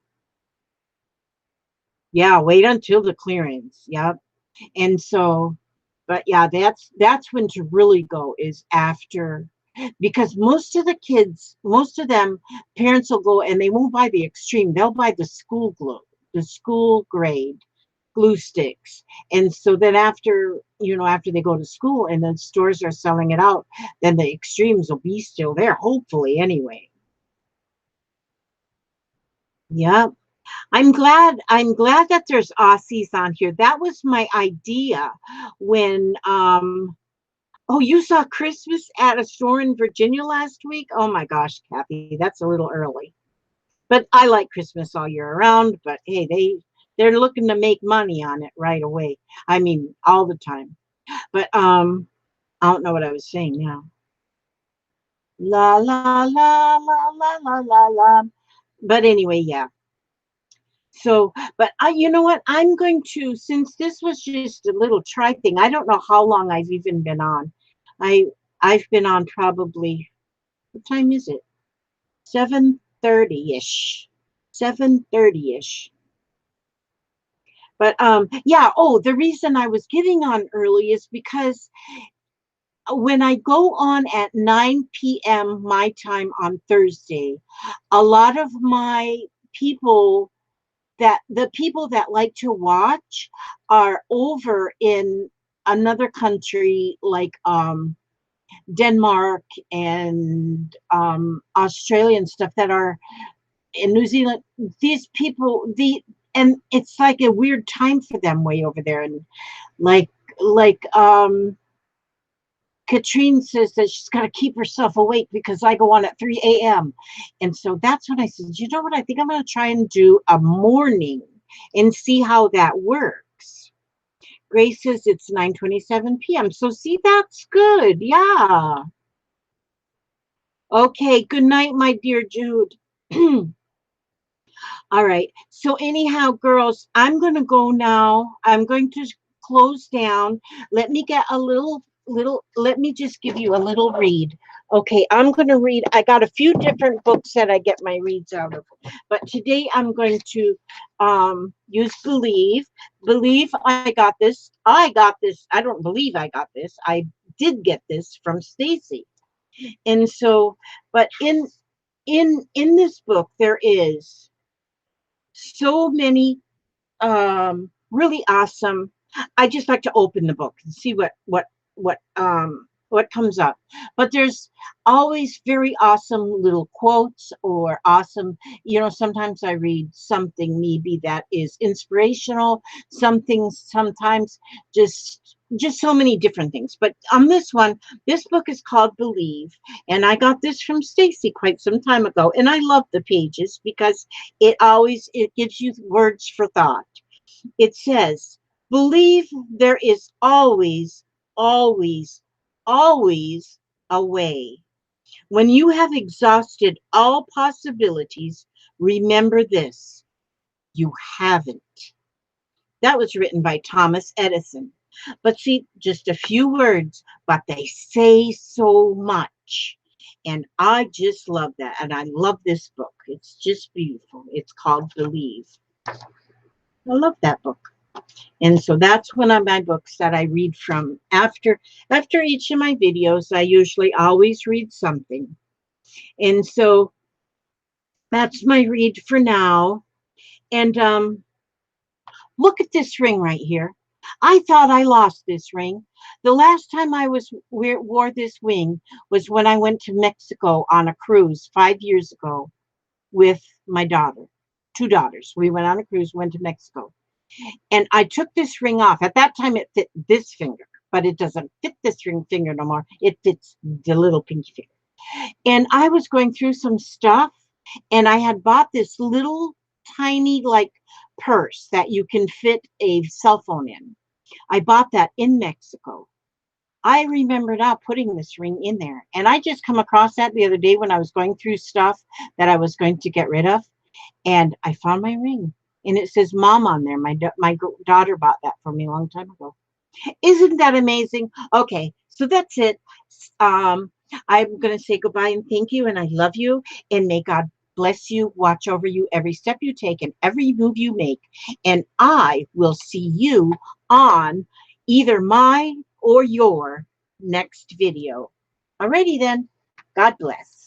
Yeah, wait until the clearance. Yep. And so, but yeah, that's when to really go is after because most of them, parents will go and they won't buy the extreme. They'll buy the school glue, the school grade glue sticks. And so then after they go to school and the stores are selling it out, then the extremes will be still there, hopefully anyway. Yeah. I'm glad that there's Aussies on here. That was my idea when oh, you saw Christmas at a store in Virginia last week? Oh my gosh, Kathy, that's a little early. But I like Christmas all year around, but hey, they're looking to make money on it right away. I mean, all the time. But I don't know what I was saying now. La la la la la la la la. But anyway, yeah. So, but you know what? I'm going to, since this was just a little try thing, I don't know how long I've even been on. I I've been on probably, what time is it? 7:30-ish. 7:30-ish. But yeah, oh, the reason I was getting on early is because when I go on at 9 p.m. my time on Thursday, a lot of my people the people that like to watch are over in another country like Denmark and Australia and stuff that are in New Zealand. These people, and it's like a weird time for them way over there. And like like Katrine says that she's got to keep herself awake because I go on at 3 a.m. And so that's when I said, you know what? I think I'm going to try and do a morning and see how that works. Grace says it's 9:27 p.m. So see, that's good. Yeah. Okay. Good night, my dear Jude. All right. So anyhow, girls, I'm going to go now. I'm going to close down. Let me get a let me just give you a little read. Okay, I'm going to read. I got a few different books that I get my reads out of. But today I'm going to use Believe. Believe I got this. I got this. I don't believe I got this. I did get this from Stacy. And so, but in this book there is so many really awesome. I just like to open the book and see what comes up. But there's always very awesome little quotes or awesome, sometimes I read something maybe that is inspirational, something sometimes just so many different things. But on this one, this book is called Believe, and I got this from Stacy quite some time ago, and I love the pages because it gives you words for thought. It says, believe there is always, always, always a way. When you have exhausted all possibilities, remember this: you haven't. That was written by Thomas Edison. But see, just a few words, but they say so much. And I just love that. And I love this book. It's just beautiful. It's called Believe. I love that book. And so that's one of my books that I read from after each of my videos. I usually always read something. And so that's my read for now. And look at this ring right here. I thought I lost this ring. The last time I wore this ring was when I went to Mexico on a cruise 5 years ago with my daughter, two daughters. We went on a cruise, went to Mexico. And I took this ring off. At that time, it fit this finger, but it doesn't fit this ring finger no more. It fits the little pinky finger. And I was going through some stuff, and I had bought this little tiny like purse that you can fit a cell phone in. I bought that in Mexico. I remember now putting this ring in there. And I just come across that the other day when I was going through stuff that I was going to get rid of. And I found my ring. And it says Mom on there. My daughter bought that for me a long time ago. Isn't that amazing? Okay, so that's it. I'm going to say goodbye and thank you. And I love you. And may God bless you, watch over you every step you take and every move you make. And I will see you on either my or your next video. Alrighty then. God bless.